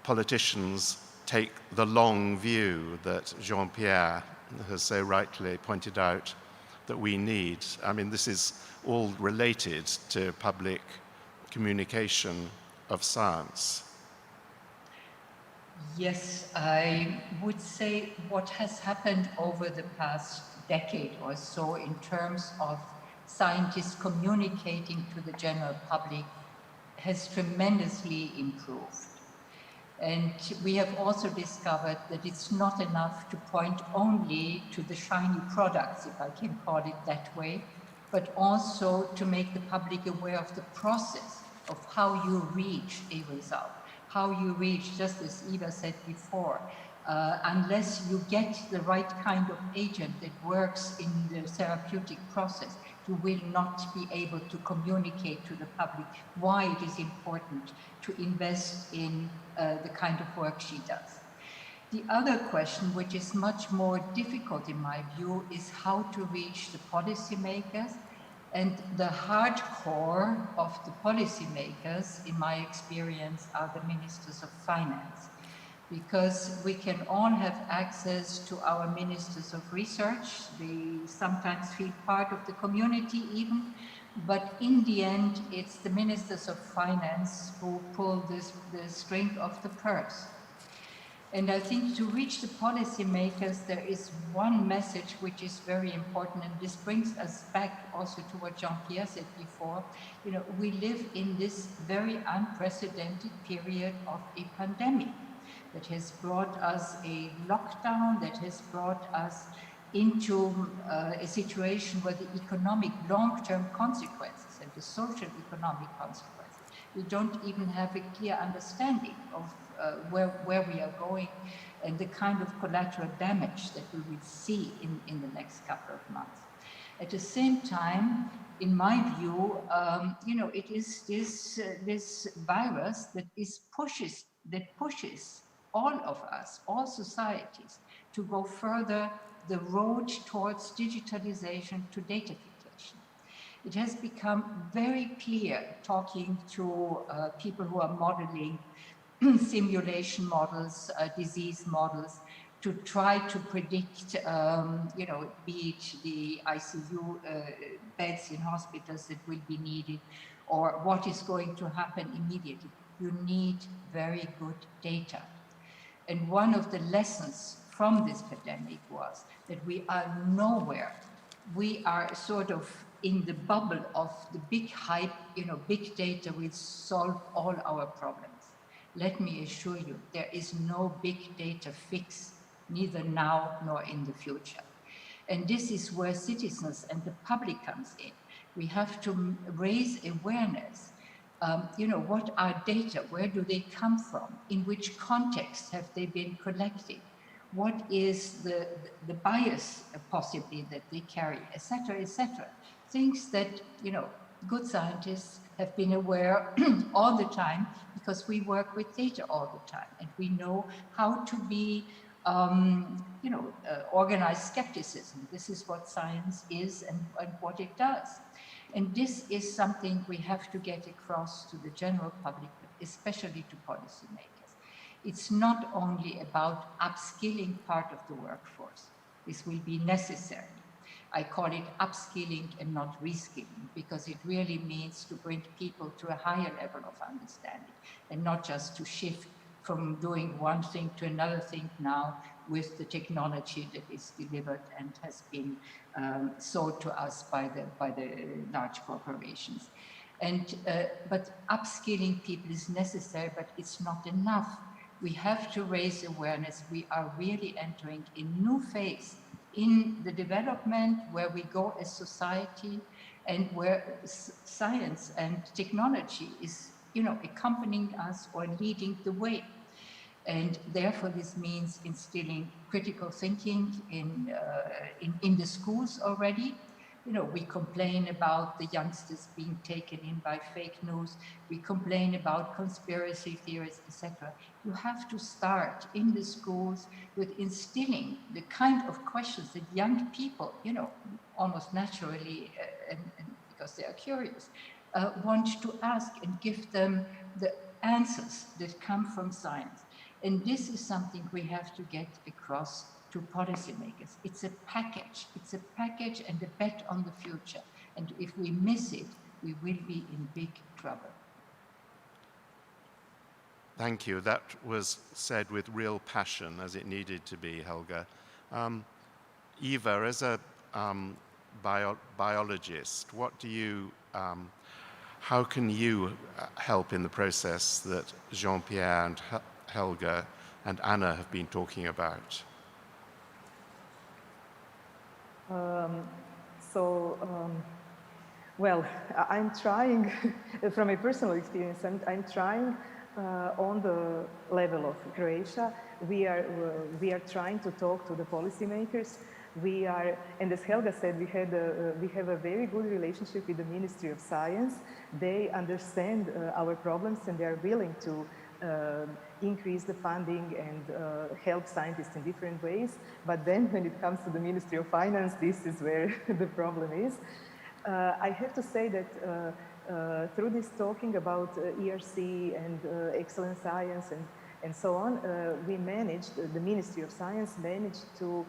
politicians take the long view that Jean-Pierre has so rightly pointed out that we need. I mean, this is all related to public communication of science. Yes, I would say what has happened over the past decade or so in terms of scientists communicating to the general public has tremendously improved. And we have also discovered that it's not enough to point only to the shiny products, if I can call it that way, but also to make the public aware of the process of how you reach a result, how you reach, just as Eva said before, unless you get the right kind of agent that works in the therapeutic process, you will not be able to communicate to the public why it is important to invest in the kind of work she does. The other question, which is much more difficult in my view, is how to reach the policymakers. And the hardcore of the policymakers, in my experience, are the ministers of finance. Because we can all have access to our ministers of research. They sometimes feel part of the community even, but in the end, it's the ministers of finance who pull the string of the purse. And I think to reach the policymakers, there is one message which is very important, and this brings us back also to what Jean-Pierre said before. You know, we live in this very unprecedented period of a pandemic that has brought us a lockdown, that has brought us into a situation where the economic long-term consequences and the social economic consequences, we don't even have a clear understanding of where we are going and the kind of collateral damage that we will see in the next couple of months. At the same time, in my view, you know, it is this virus that pushes all of us, all societies, to go further the road towards digitalization to datafication. It has become very clear, talking to people who are modeling simulation models, disease models, to try to predict, you know, be it the ICU beds in hospitals that will be needed, or what is going to happen immediately. You need very good data. And one of the lessons from this pandemic was that we are nowhere. We are sort of in the bubble of the big hype, you know, big data will solve all our problems. Let me assure you, there is no big data fix, neither now nor in the future. And this is where citizens and the public comes in. We have to raise awareness. You know, what are data? Where do they come from? In which context have they been collected? What is the bias possibly that they carry, etc., etc. Things that, you know, good scientists have been aware all the time, because we work with data all the time, and we know how to be, you know, organized skepticism. This is what science is and what it does. And this is something we have to get across to the general public, especially to policymakers. It's not only about upskilling part of the workforce. This will be necessary. I call it upskilling and not reskilling, because it really means to bring people to a higher level of understanding and not just to shift from doing one thing to another thing now with the technology that is delivered and has been sold to us by the large corporations. And but upskilling people is necessary, but it's not enough. We have to raise awareness. We are really entering a new phase in the development where we go as society, and where science and technology is, you know, accompanying us or leading the way. And therefore, this means instilling critical thinking in the schools already. You know, we complain about the youngsters being taken in by fake news. We complain about conspiracy theories, etc. You have to start in the schools with instilling the kind of questions that young people, you know, almost naturally, and because they are curious, want to ask, and give them the answers that come from science. And this is something we have to get across to policymakers. It's a package. It's a package and a bet on the future. And if we miss it, we will be in big trouble. Thank you. That was said with real passion, as it needed to be, Helga. Eva, as a biologist, what do you, how can you help in the process that Jean-Pierre and Helga and Anna have been talking about? Well, I'm trying, from a personal experience, I'm trying on the level of Croatia. We are trying to talk to the policymakers. We are, and as Helga said, we have a very good relationship with the Ministry of Science. They understand our problems and they are willing to increase the funding and help scientists in different ways. But then when it comes to the Ministry of Finance, this is where the problem is. I have to say that through this talking about ERC and excellent science and so on, we managed, the Ministry of Science managed to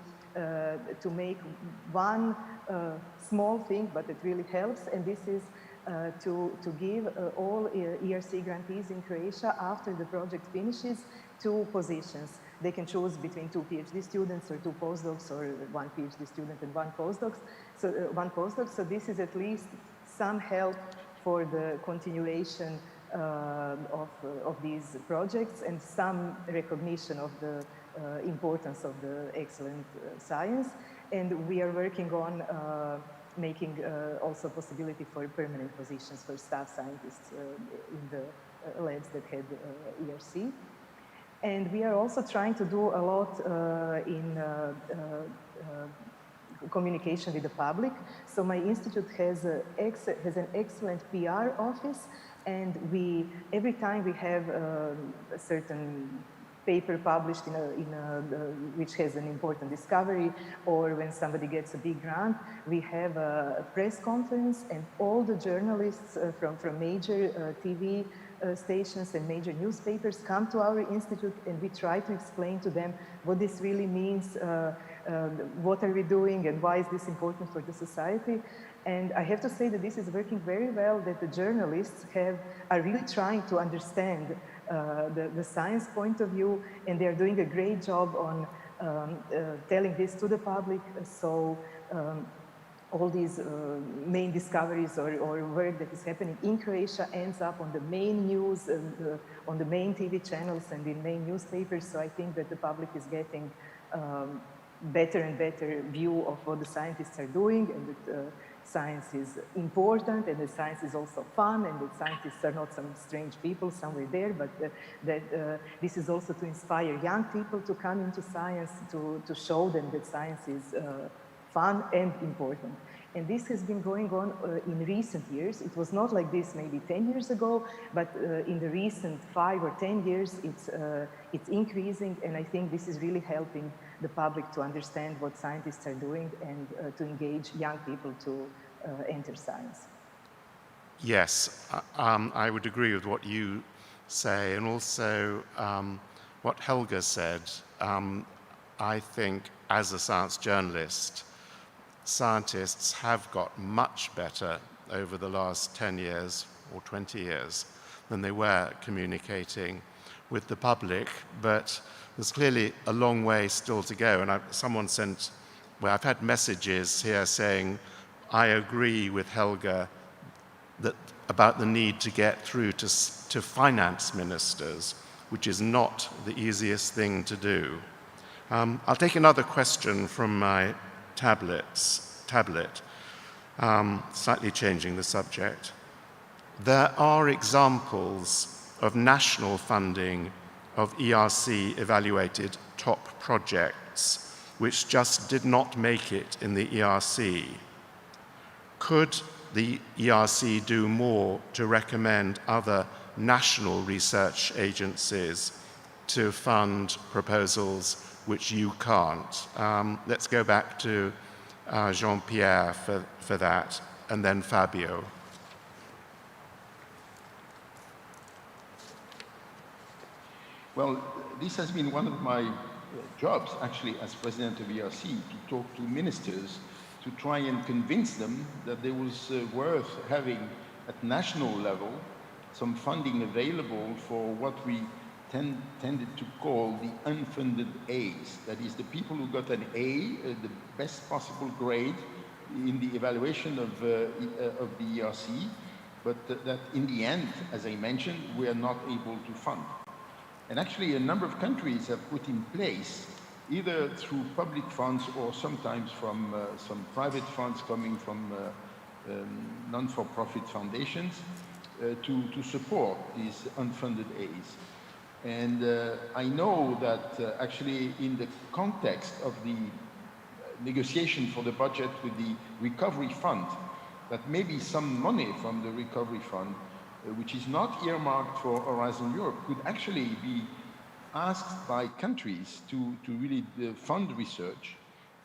make one small thing, but it really helps, and this is to give all ERC grantees in Croatia, after the project finishes, 2 positions. They can choose between 2 PhD students or 2 postdocs, or 1 PhD student and 1 postdoc. So this is at least some help for the continuation of these projects and some recognition of the importance of the excellent science. And we are working on making also possibility for permanent positions for staff scientists in the labs that had ERC. And we are also trying to do a lot in communication with the public. So my institute has an excellent PR office, and every time we have a certain paper published which has an important discovery, or when somebody gets a big grant, we have a press conference, and all the journalists from major TV stations and major newspapers come to our institute, and we try to explain to them what this really means, what are we doing, and why is this important for the society. And I have to say that this is working very well, that the journalists are really trying to understand the science point of view, and they're doing a great job on telling this to the public. So all these main discoveries or work that is happening in Croatia ends up on the main news, on the main TV channels and in main newspapers. So I think that the public is getting better and better view of what the scientists are doing, and that science is important, and that science is also fun, and that scientists are not some strange people somewhere there, but that this is also to inspire young people to come into science, to show them that science is fun and important. And this has been going on in recent years. It was not like this maybe 10 years ago, but in the recent 5 or 10 years, it's increasing, and I think this is really helping the public to understand what scientists are doing and to engage young people to enter science. Yes, I would agree with what you say, and also what Helga said. I think as a science journalist, scientists have got much better over the last 10 years or 20 years than they were communicating with the public, but there's clearly a long way still to go. And I've had messages here saying, I agree with Helga about the need to get through to finance ministers, which is not the easiest thing to do. I'll take another question from my tablet, slightly changing the subject. There are examples of national funding of ERC evaluated top projects which just did not make it in the ERC. Could the ERC do more to recommend other national research agencies to fund proposals which you can't? Let's go back to Jean-Pierre for that, and then Fabio. Well, this has been one of my jobs, actually, as president of ERC, to talk to ministers, to try and convince them that there was worth having at national level some funding available for what we tended to call the unfunded A's. That is, the people who got an A, the best possible grade in the evaluation of the ERC, but that in the end, as I mentioned, we are not able to fund. And actually, a number of countries have put in place, either through public funds or sometimes from some private funds coming from non-for-profit foundations, to support these unfunded A's. And I know that actually in the context of the negotiation for the budget with the recovery fund, that maybe some money from the recovery fund, which is not earmarked for Horizon Europe, could actually be asked by countries to really fund research,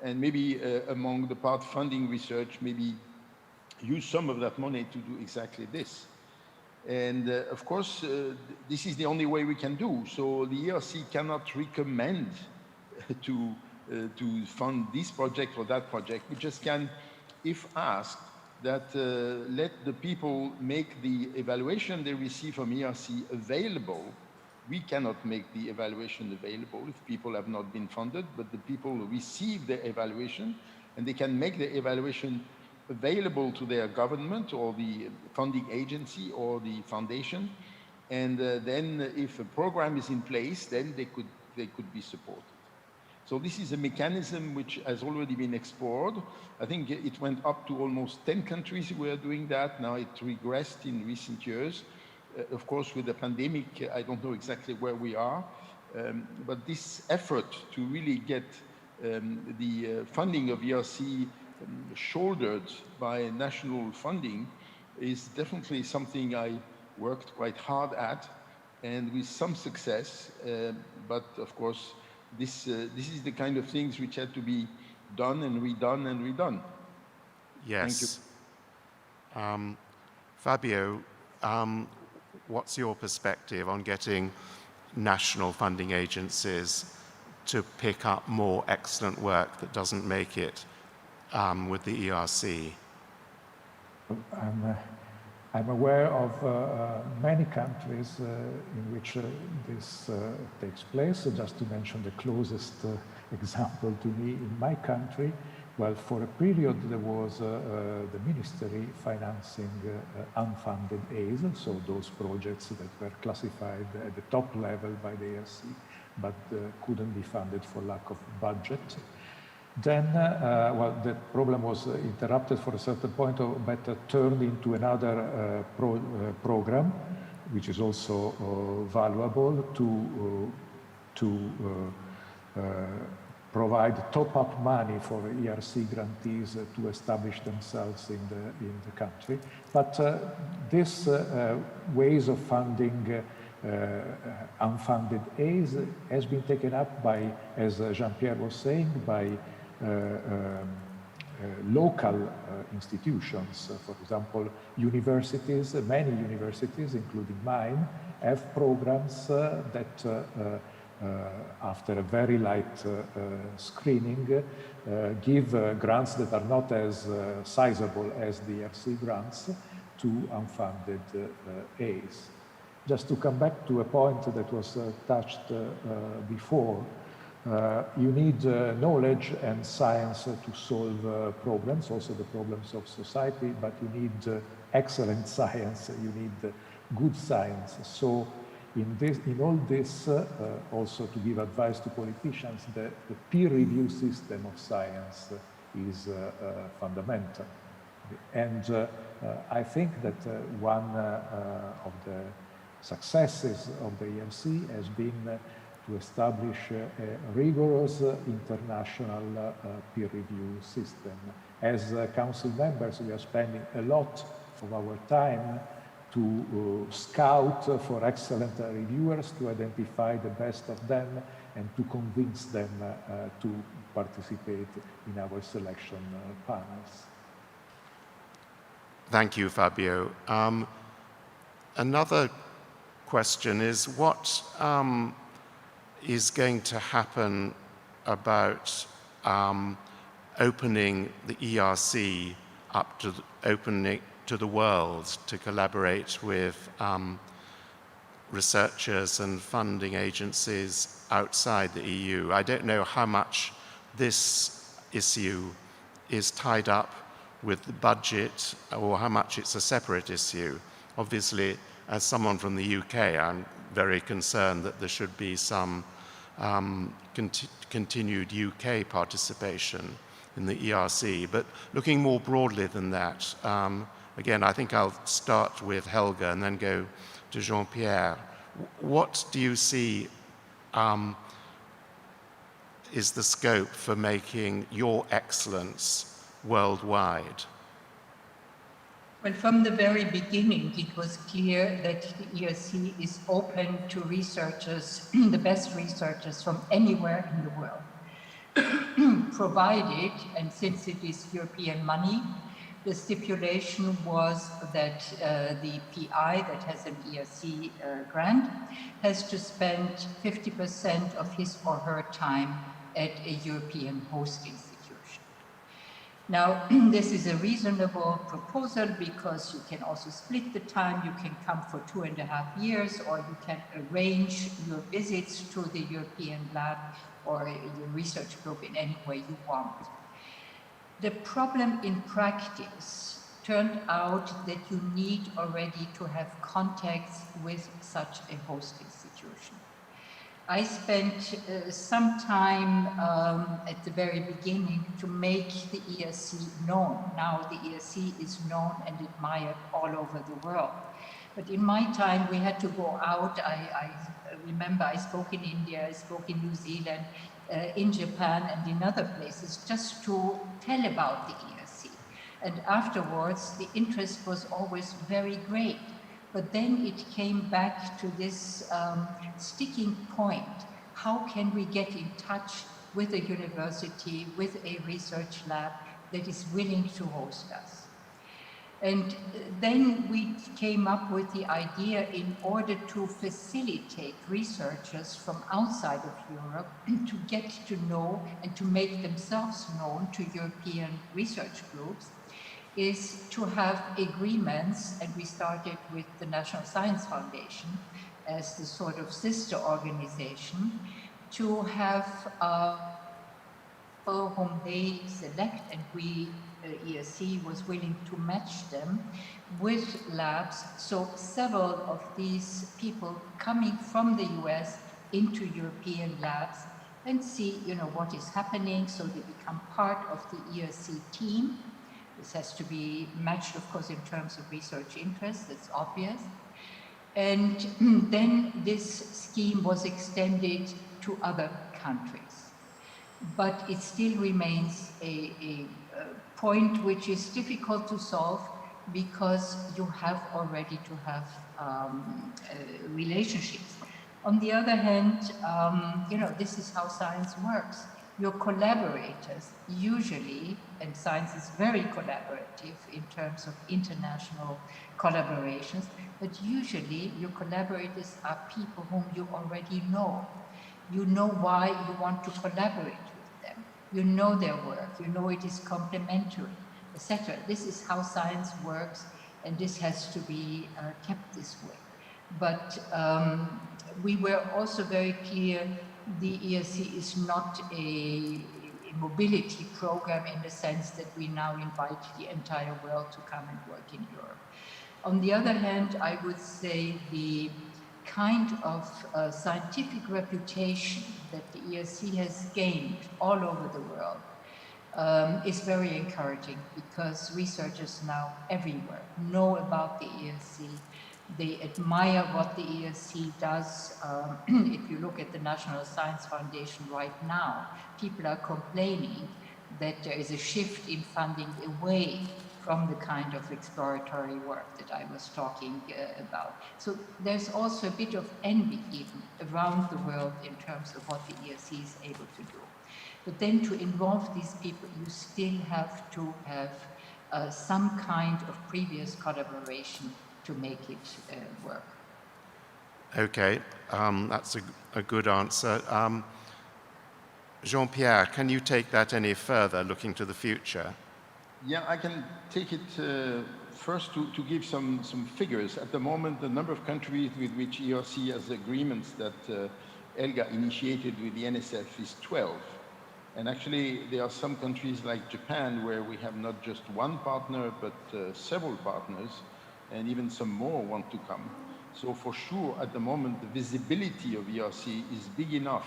and maybe among the part funding research, maybe use some of that money to do exactly this. And of course, this is the only way we can do. So the ERC cannot recommend to fund this project or that project. We just can, if asked, that let the people make the evaluation they receive from ERC available. We cannot make the evaluation available if people have not been funded, but the people receive the evaluation, and they can make the evaluation available to their government or the funding agency or the foundation. And then if a program is in place, then they could be supported. So this is a mechanism which has already been explored. I think it went up to almost 10 countries who were doing that. Now it regressed in recent years. Of course, with the pandemic, I don't know exactly where we are. But this effort to really get the funding of ERC shouldered by national funding is definitely something I worked quite hard at, and with some success. But of course, this is the kind of things which had to be done and redone and redone. Yes. Thank you. Fabio, what's your perspective on getting national funding agencies to pick up more excellent work that doesn't make it with the ERC? I'm aware of many countries in which this takes place. Just to mention the closest example to me in my country, well, for a period there was the ministry financing unfunded A's, so those projects that were classified at the top level by the ERC, but couldn't be funded for lack of budget. Then, well, the problem was interrupted for a certain point, but turned into another program, which is also valuable to provide top-up money for ERC grantees to establish themselves in the country. But this ways of funding unfunded A's has been taken up by, as Jean-Pierre was saying, by local institutions. For example, universities, many universities, including mine, have programs that after a very light screening, give grants that are not as sizable as the ERC grants to unfunded A's. Just to come back to a point that was touched before, you need knowledge and science to solve problems, also the problems of society, but you need excellent science, you need good science. So in all this, also to give advice to politicians, the peer review system of science is fundamental. And I think that one of the successes of the ERC has been to establish a rigorous international peer review system. As council members, we are spending a lot of our time to scout for excellent reviewers, to identify the best of them, and to convince them to participate in our selection panels. Thank you, Fabio. Another question is, is going to happen about opening the ERC up to opening to the world to collaborate with researchers and funding agencies outside the EU. I don't know how much this issue is tied up with the budget or how much it's a separate issue. Obviously, as someone from the UK, I'm very concerned that there should be some continued UK participation in the ERC. But looking more broadly than that, again, I think I'll start with Helga and then go to Jean-Pierre. What do you see is the scope for making your excellence worldwide? Well, from the very beginning, it was clear that the ERC is open to researchers, the best researchers from anywhere in the world, provided, and since it is European money, the stipulation was that the PI that has an ERC grant has to spend 50% of his or her time at a European host institution. Now, this is a reasonable proposal because you can also split the time. You can come for 2.5 years, or you can arrange your visits to the European lab or your research group in any way you want. The problem in practice turned out that you need already to have contacts with such a host institution. I spent some time at the very beginning to make the ERC known. Now the ERC is known and admired all over the world. But in my time, we had to go out. I remember I spoke in India, I spoke in New Zealand, in Japan and in other places, just to tell about the ERC. And afterwards, the interest was always very great. But then it came back to this sticking point. How can we get in touch with a university, with a research lab that is willing to host us? And then we came up with the idea, in order to facilitate researchers from outside of Europe to get to know and to make themselves known to European research groups, is to have agreements, and we started with the National Science Foundation as the sort of sister organization, to have people whom they select, and we, ERC, was willing to match them with labs. So several of these people coming from the US into European labs and see, what is happening, so they become part of the ERC team. This has to be matched, of course, in terms of research interest, that's obvious. And then this scheme was extended to other countries. But it still remains a point which is difficult to solve, because you have already to have relationships. On the other hand, this is how science works. Your collaborators usually, and science is very collaborative in terms of international collaborations, but usually your collaborators are people whom you already know. You know why you want to collaborate with them. You know their work, you know it is complementary, etc. This is how science works, and this has to be kept this way. But we were also very clear, the ERC is not a mobility program in the sense that we now invite the entire world to come and work in Europe. On the other hand, I would say the kind of scientific reputation that the ERC has gained all over the world is very encouraging, because researchers now everywhere know about the ERC. They admire what the ERC does. If you look at the National Science Foundation right now, people are complaining that there is a shift in funding away from the kind of exploratory work that I was talking about. So there's also a bit of envy even around the world in terms of what the ERC is able to do. But then to involve these people, you still have to have some kind of previous collaboration to make it work. Okay, that's a good answer. Jean-Pierre, can you take that any further, looking to the future? Yeah, I can take it first to give some figures. At the moment, the number of countries with which ERC has agreements that Helga initiated with the NSF is 12. And actually, there are some countries like Japan where we have not just one partner, but several partners, and even some more want to come. So for sure, at the moment, the visibility of ERC is big enough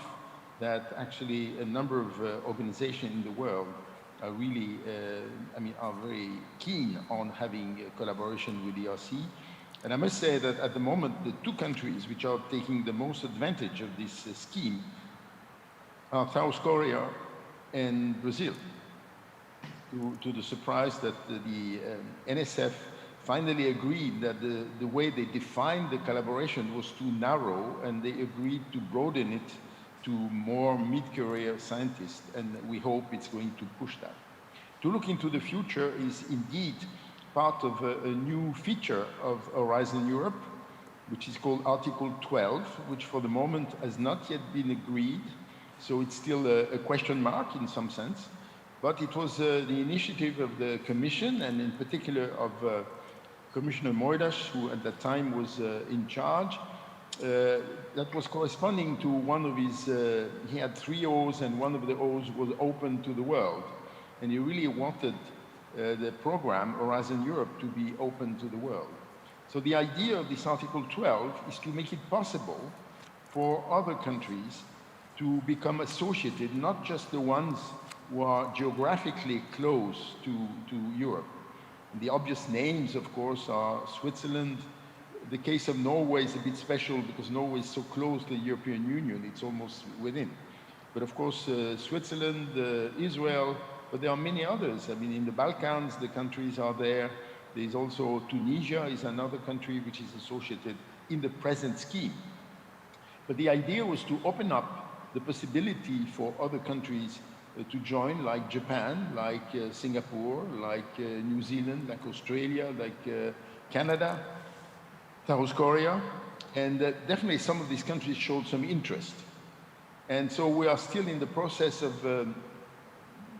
that actually a number of organizations in the world are really, are very keen on having a collaboration with ERC. And I must say that at the moment, the two countries which are taking the most advantage of this scheme are South Korea and Brazil, to the surprise that the NSF finally agreed that the way they defined the collaboration was too narrow, and they agreed to broaden it to more mid-career scientists, and we hope it's going to push that. To look into the future is indeed part of a new feature of Horizon Europe, which is called Article 12, which for the moment has not yet been agreed. So it's still a question mark in some sense, but it was the initiative of the Commission, and in particular of Commissioner Moedas, who at that time was in charge. That was corresponding to one of his, he had 3 O's, and one of the O's was open to the world. And he really wanted the program Horizon Europe to be open to the world. So the idea of this Article 12 is to make it possible for other countries to become associated, not just the ones who are geographically close to Europe. And the obvious names, of course, are Switzerland. The case of Norway is a bit special because Norway is so close to the European Union, it's almost within. But of course, Switzerland, Israel, but there are many others. I mean, in the Balkans, the countries are there. There's also Tunisia is another country which is associated in the present scheme. But the idea was to open up the possibility for other countries to join, like Japan, like Singapore, like New Zealand, like Australia, like Canada, South Korea, and definitely some of these countries showed some interest. And so we are still in the process of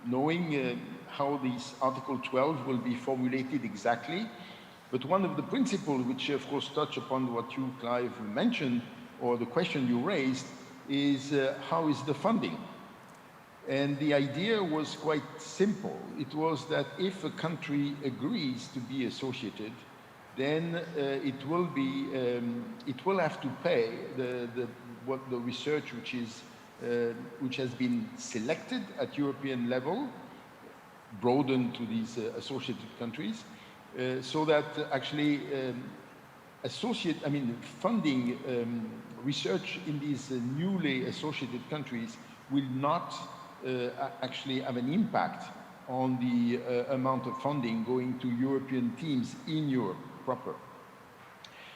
knowing how this Article 12 will be formulated exactly. But one of the principles, which of course touch upon what you, Clive, mentioned, or the question you raised, is how is the funding? And the idea was quite simple. It was that if a country agrees to be associated, then it will have to pay the research which has been selected at European level, broadened to these associated countries, so that actually funding research in these newly associated countries will not actually have an impact on the amount of funding going to European teams in Europe proper.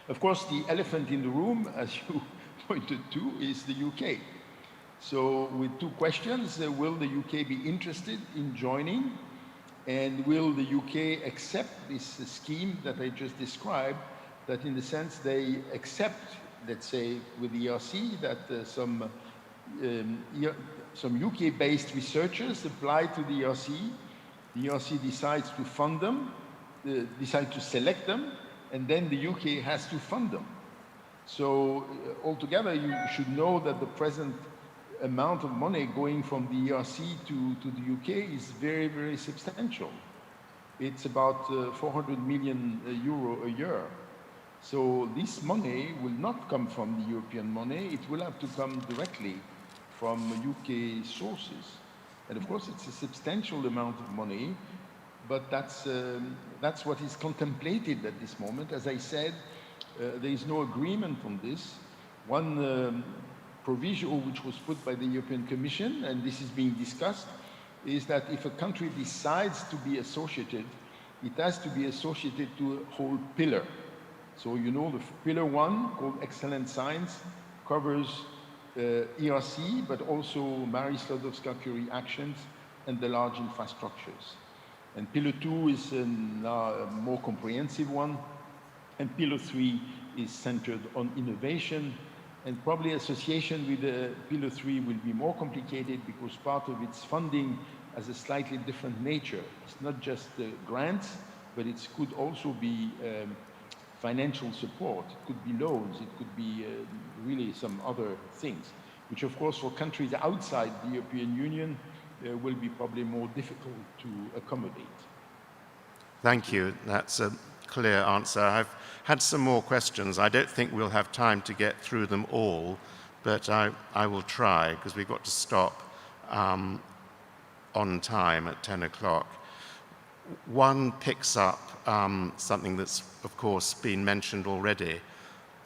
Of course, the elephant in the room, as you pointed to, is the UK. So with 2 questions, will the UK be interested in joining? And will the UK accept this scheme that I just described, that in the sense they accept, let's say, with the ERC, that some UK-based researchers apply to the ERC decides to fund them, decide to select them, and then the UK has to fund them. So altogether, you should know that the present amount of money going from the ERC to the UK is very, very substantial. It's about 400 million euro a year. So this money will not come from the European money, it will have to come directly from UK sources. And of course, it's a substantial amount of money, but that's what is contemplated at this moment. As I said, there is no agreement on this. One provision which was put by the European Commission, and this is being discussed, is that if a country decides to be associated, it has to be associated to a whole pillar. So you know the pillar 1, called Excellent Science, covers ERC, but also Marie Sklodowska-Curie actions and the large infrastructures. And pillar 2 is a more comprehensive one, and pillar 3 is centered on innovation, and probably association with the Pillar 3 will be more complicated because part of its funding has a slightly different nature. It's not just grants, but it could also be financial support. It could be loans. It could be really some other things, which of course for countries outside the European Union will be probably more difficult to accommodate. Thank you. That's a clear answer. I've had some more questions. I don't think we'll have time to get through them all, but I will try because we've got to stop on time at 10 o'clock. One picks up something that's, of course, been mentioned already,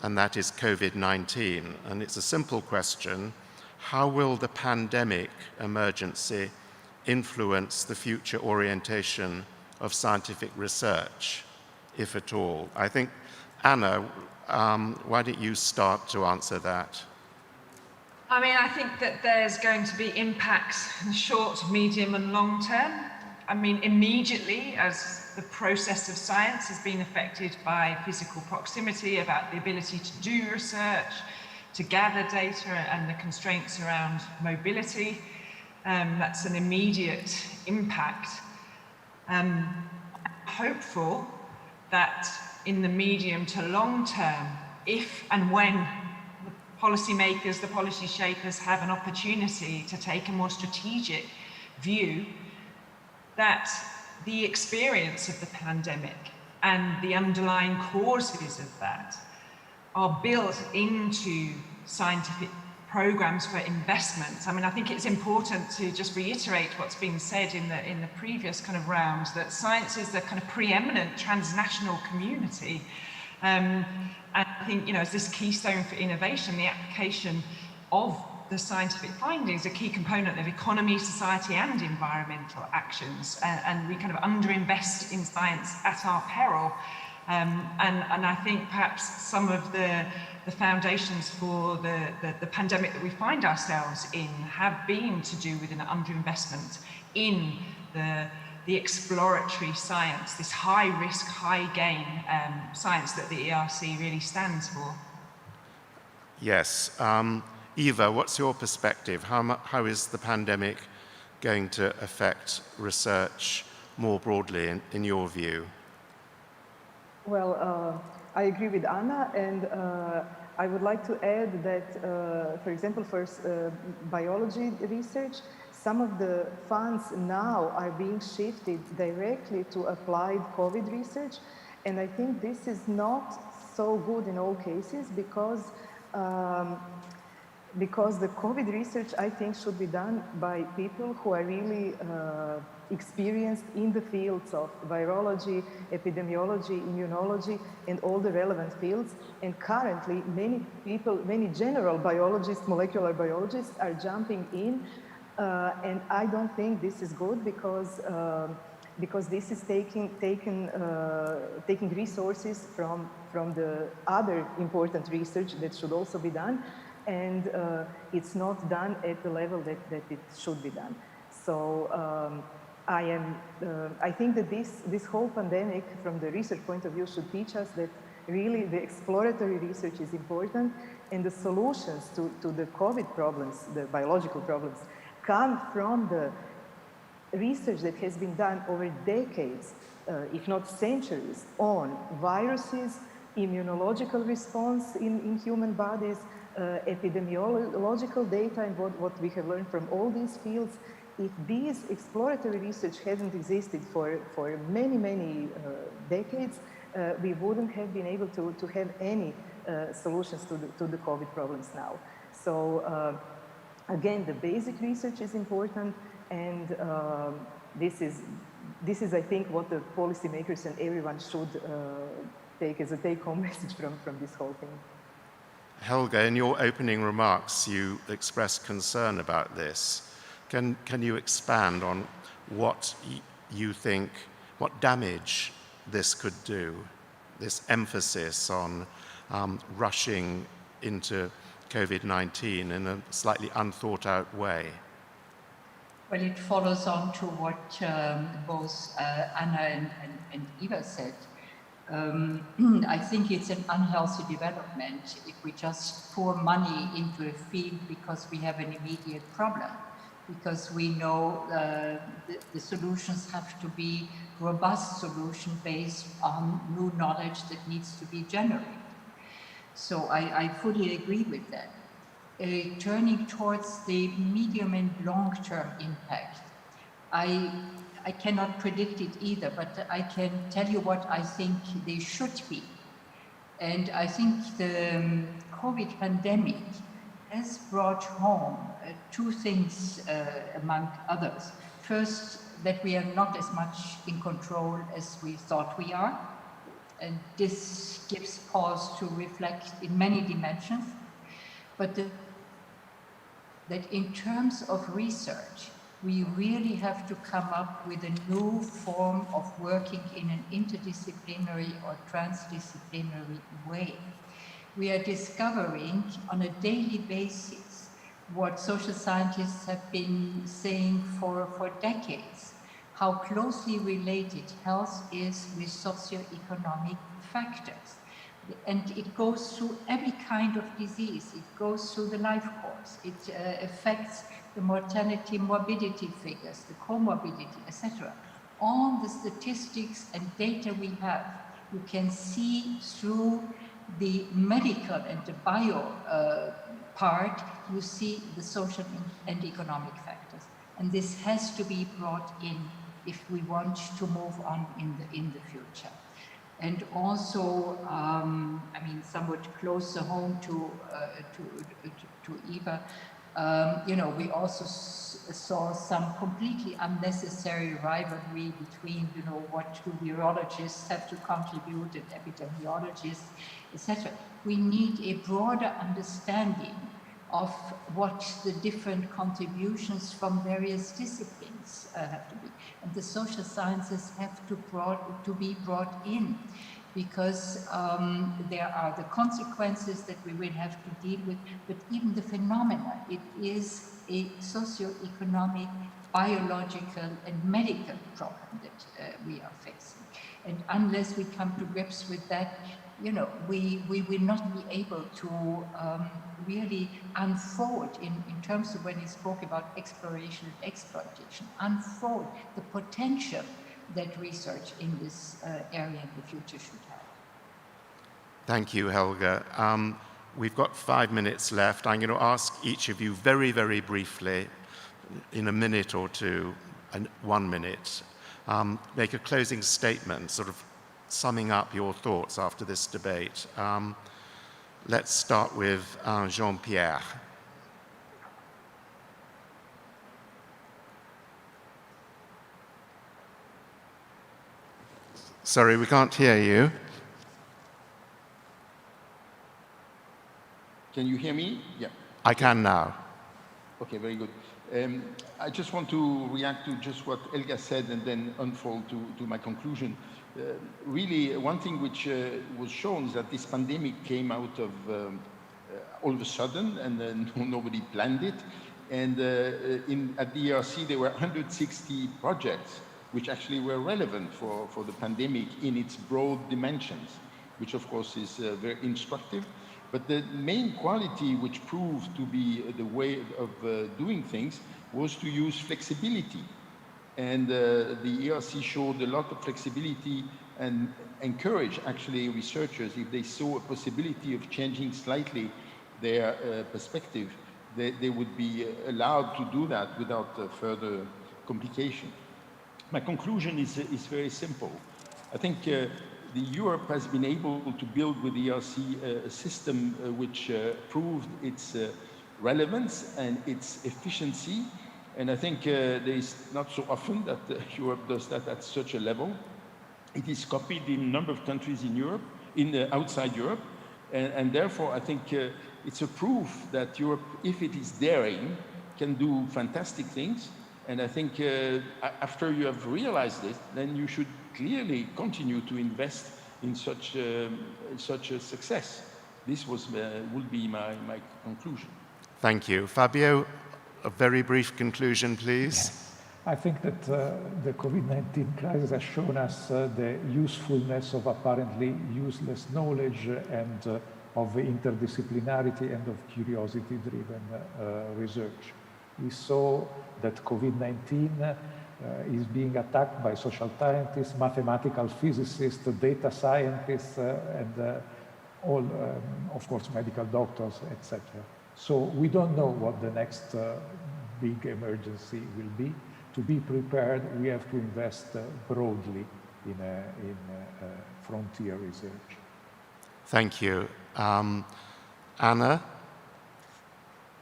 and that is COVID-19. And it's a simple question. How will the pandemic emergency influence the future orientation of scientific research, if at all? I think, Anna, why don't you start to answer that? I mean, I think that there's going to be impacts in the short, medium, and long term. I mean, immediately, as the process of science has been affected by physical proximity, about the ability to do research, to gather data, and the constraints around mobility, that's an immediate impact. Hopeful that in the medium to long term, if and when the policymakers, the policy shapers have an opportunity to take a more strategic view, that the experience of the pandemic and the underlying causes of that are built into scientific programs for investment. I mean, I think it's important to just reiterate what's been said in the previous kind of rounds, that science is the kind of preeminent transnational community. And I think, you know, as this keystone for innovation, the application of the scientific findings, a key component of economy, society, and environmental actions. And we kind of underinvest in science at our peril. And I think perhaps some of the foundations for the pandemic that we find ourselves in have been to do with an underinvestment in the exploratory science, this high risk, high gain science that the ERC really stands for. Yes. Eva, what's your perspective? How is the pandemic going to affect research more broadly in your view? Well, I agree with Anna, and I would like to add that, for example, for biology research, some of the funds now are being shifted directly to applied COVID research, and I think this is not so good in all cases because the COVID research, I think, should be done by people who are really experienced in the fields of virology, epidemiology, immunology, and all the relevant fields. And currently, many people, many general biologists, molecular biologists are jumping in, and I don't think this is good because this is taking resources from the other important research that should also be done, and it's not done at the level that it should be done. So I think that this whole pandemic, from the research point of view, should teach us that really the exploratory research is important, and the solutions to the COVID problems, the biological problems, come from the research that has been done over decades, if not centuries, on viruses, immunological response in human bodies, epidemiological data, and what we have learned from all these fields. If these exploratory research hadn't existed for many decades, we wouldn't have been able to have any solutions to the COVID problems now. So again, the basic research is important, and this is, I think, what the policymakers and everyone should take as a take-home message from this whole thing. Helga, in your opening remarks, you expressed concern about this. Can you expand on what you think, what damage this could do, this emphasis on rushing into COVID-19 in a slightly unthought out way? Well, it follows on to what both Anna and Eva said. I think it's an unhealthy development if we just pour money into a field because we have an immediate problem, because we know the solutions have to be robust solution based on new knowledge that needs to be generated. So I fully agree with that. Turning towards the medium and long-term impact, I cannot predict it either, but I can tell you what I think they should be. And I think the COVID pandemic has brought home two things among others. First, that we are not as much in control as we thought we are. And this gives pause to reflect in many dimensions. But that in terms of research, we really have to come up with a new form of working in an interdisciplinary or transdisciplinary way. We are discovering on a daily basis what social scientists have been saying for decades, how closely related health is with socioeconomic factors. And it goes through every kind of disease. It goes through the life course. It affects the mortality, morbidity figures, the comorbidity, etc. All the statistics and data we have, you can see through the medical and the bio part, you see the social and economic factors. And this has to be brought in if we want to move on in the future. And also, I mean, somewhat closer home to Eva, you know, we also saw some completely unnecessary rivalry between, you know, what do virologists have to contribute and epidemiologists, etc. We need a broader understanding of what the different contributions from various disciplines have to be. And the social sciences have to be brought in, because there are the consequences that we will have to deal with, but even the phenomena. It is a socio-economic, biological, and medical problem that we are facing. And unless we come to grips with that, you know, we will not be able to really unfold in terms of when you spoke about exploration and exploitation, unfold the potential that research in this area in the future should have. Thank you, Helga. We've got 5 minutes left. I'm going to ask each of you very, very briefly, in a minute or two, 1 minute, make a closing statement, sort of summing up your thoughts after this debate. Let's start with Jean-Pierre. Sorry, we can't hear you. Can you hear me? Yeah. I can now. Okay, very good. I just want to react to just what Helga said and then unfold to my conclusion. Really, one thing which was shown is that this pandemic came out of all of a sudden, and nobody planned it. And at the ERC, there were 160 projects which actually were relevant for the pandemic in its broad dimensions, which of course is very instructive. But the main quality which proved to be the way of doing things was to use flexibility. And the ERC showed a lot of flexibility and encouraged actually researchers, if they saw a possibility of changing slightly their perspective, they would be allowed to do that without further complication. My conclusion is very simple. I think Europe has been able to build with the ERC a system which proved its relevance and its efficiency. And I think there is not so often that Europe does that at such a level. It is copied in a number of countries in Europe, outside Europe. And therefore, I think it's a proof that Europe, if it is daring, can do fantastic things. And I think after you have realized it, then you should clearly continue to invest in such a success. This would be my conclusion. Thank you. Fabio, a very brief conclusion, please. I think that the COVID-19 crisis has shown us the usefulness of apparently useless knowledge and of interdisciplinarity and of curiosity-driven research. We saw that COVID-19 is being attacked by social scientists, mathematical physicists, data scientists, and all, of course, medical doctors, etc. So we don't know what the next big emergency will be. To be prepared, we have to invest broadly in frontier research. Thank you. Anna?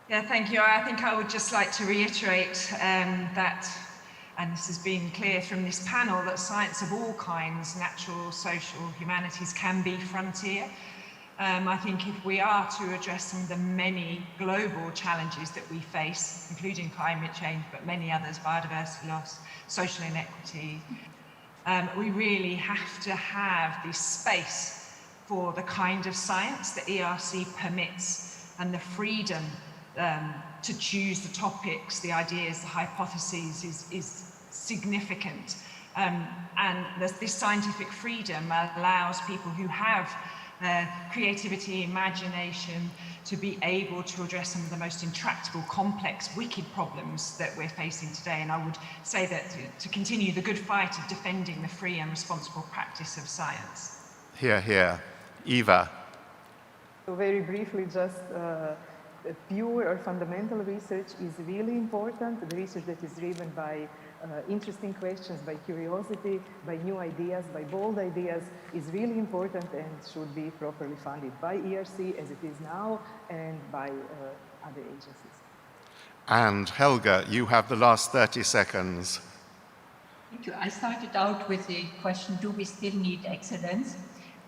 Yeah, thank you. I think I would just like to reiterate that, and this has been clear from this panel, that science of all kinds, natural, social, humanities, can be frontier. I think if we are to address some of the many global challenges that we face, including climate change, but many others, biodiversity loss, social inequity, we really have to have this space for the kind of science that ERC permits and the freedom to choose the topics, the ideas, the hypotheses is significant. And this scientific freedom allows people who have creativity, imagination, to be able to address some of the most intractable, complex, wicked problems that we're facing today. And I would say that to continue the good fight of defending the free and responsible practice of science. Hear, hear. Eva. So very briefly, just pure or fundamental research is really important. The research that is driven by interesting questions, by curiosity, by new ideas, by bold ideas is really important and should be properly funded by ERC as it is now and by other agencies. And Helga, you have the last 30 seconds. Thank you. I started out with the question, do we still need excellence?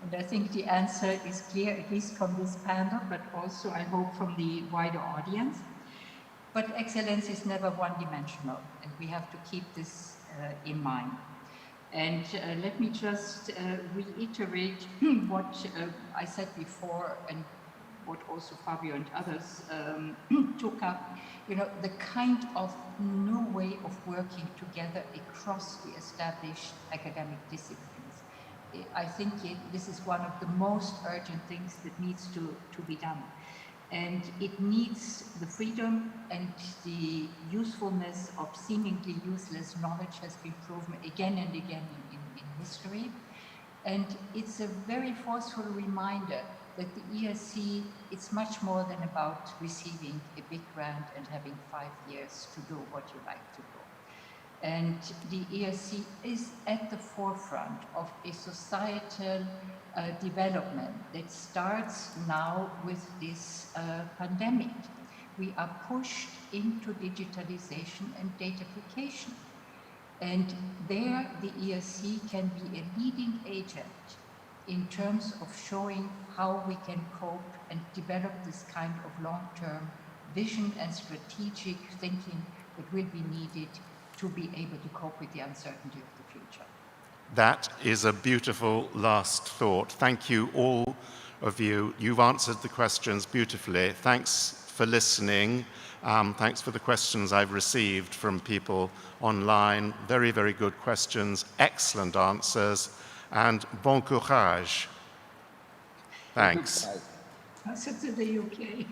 And I think the answer is clear, at least from this panel, but also I hope from the wider audience. But excellence is never one-dimensional, and we have to keep this in mind. And let me just reiterate what I said before and what also Fabio and others took up. You know, the kind of new way of working together across the established academic disciplines. I think this is one of the most urgent things that needs to be done. And it needs the freedom and the usefulness of seemingly useless knowledge has been proven again and again in history. And it's a very forceful reminder that the ERC is much more than about receiving a big grant and having 5 years to do what you like to do. And the ERC is at the forefront of a societal development that starts now with this pandemic. We are pushed into digitalization and datafication. And there the ERC can be a leading agent in terms of showing how we can cope and develop this kind of long-term vision and strategic thinking that will be needed to be able to cope with the uncertainty of the future. That is a beautiful last thought. Thank you, all of you. You've answered the questions beautifully. Thanks for listening. Thanks for the questions I've received from people online. Very, very good questions, excellent answers, and bon courage. Thanks. That's it to the UK.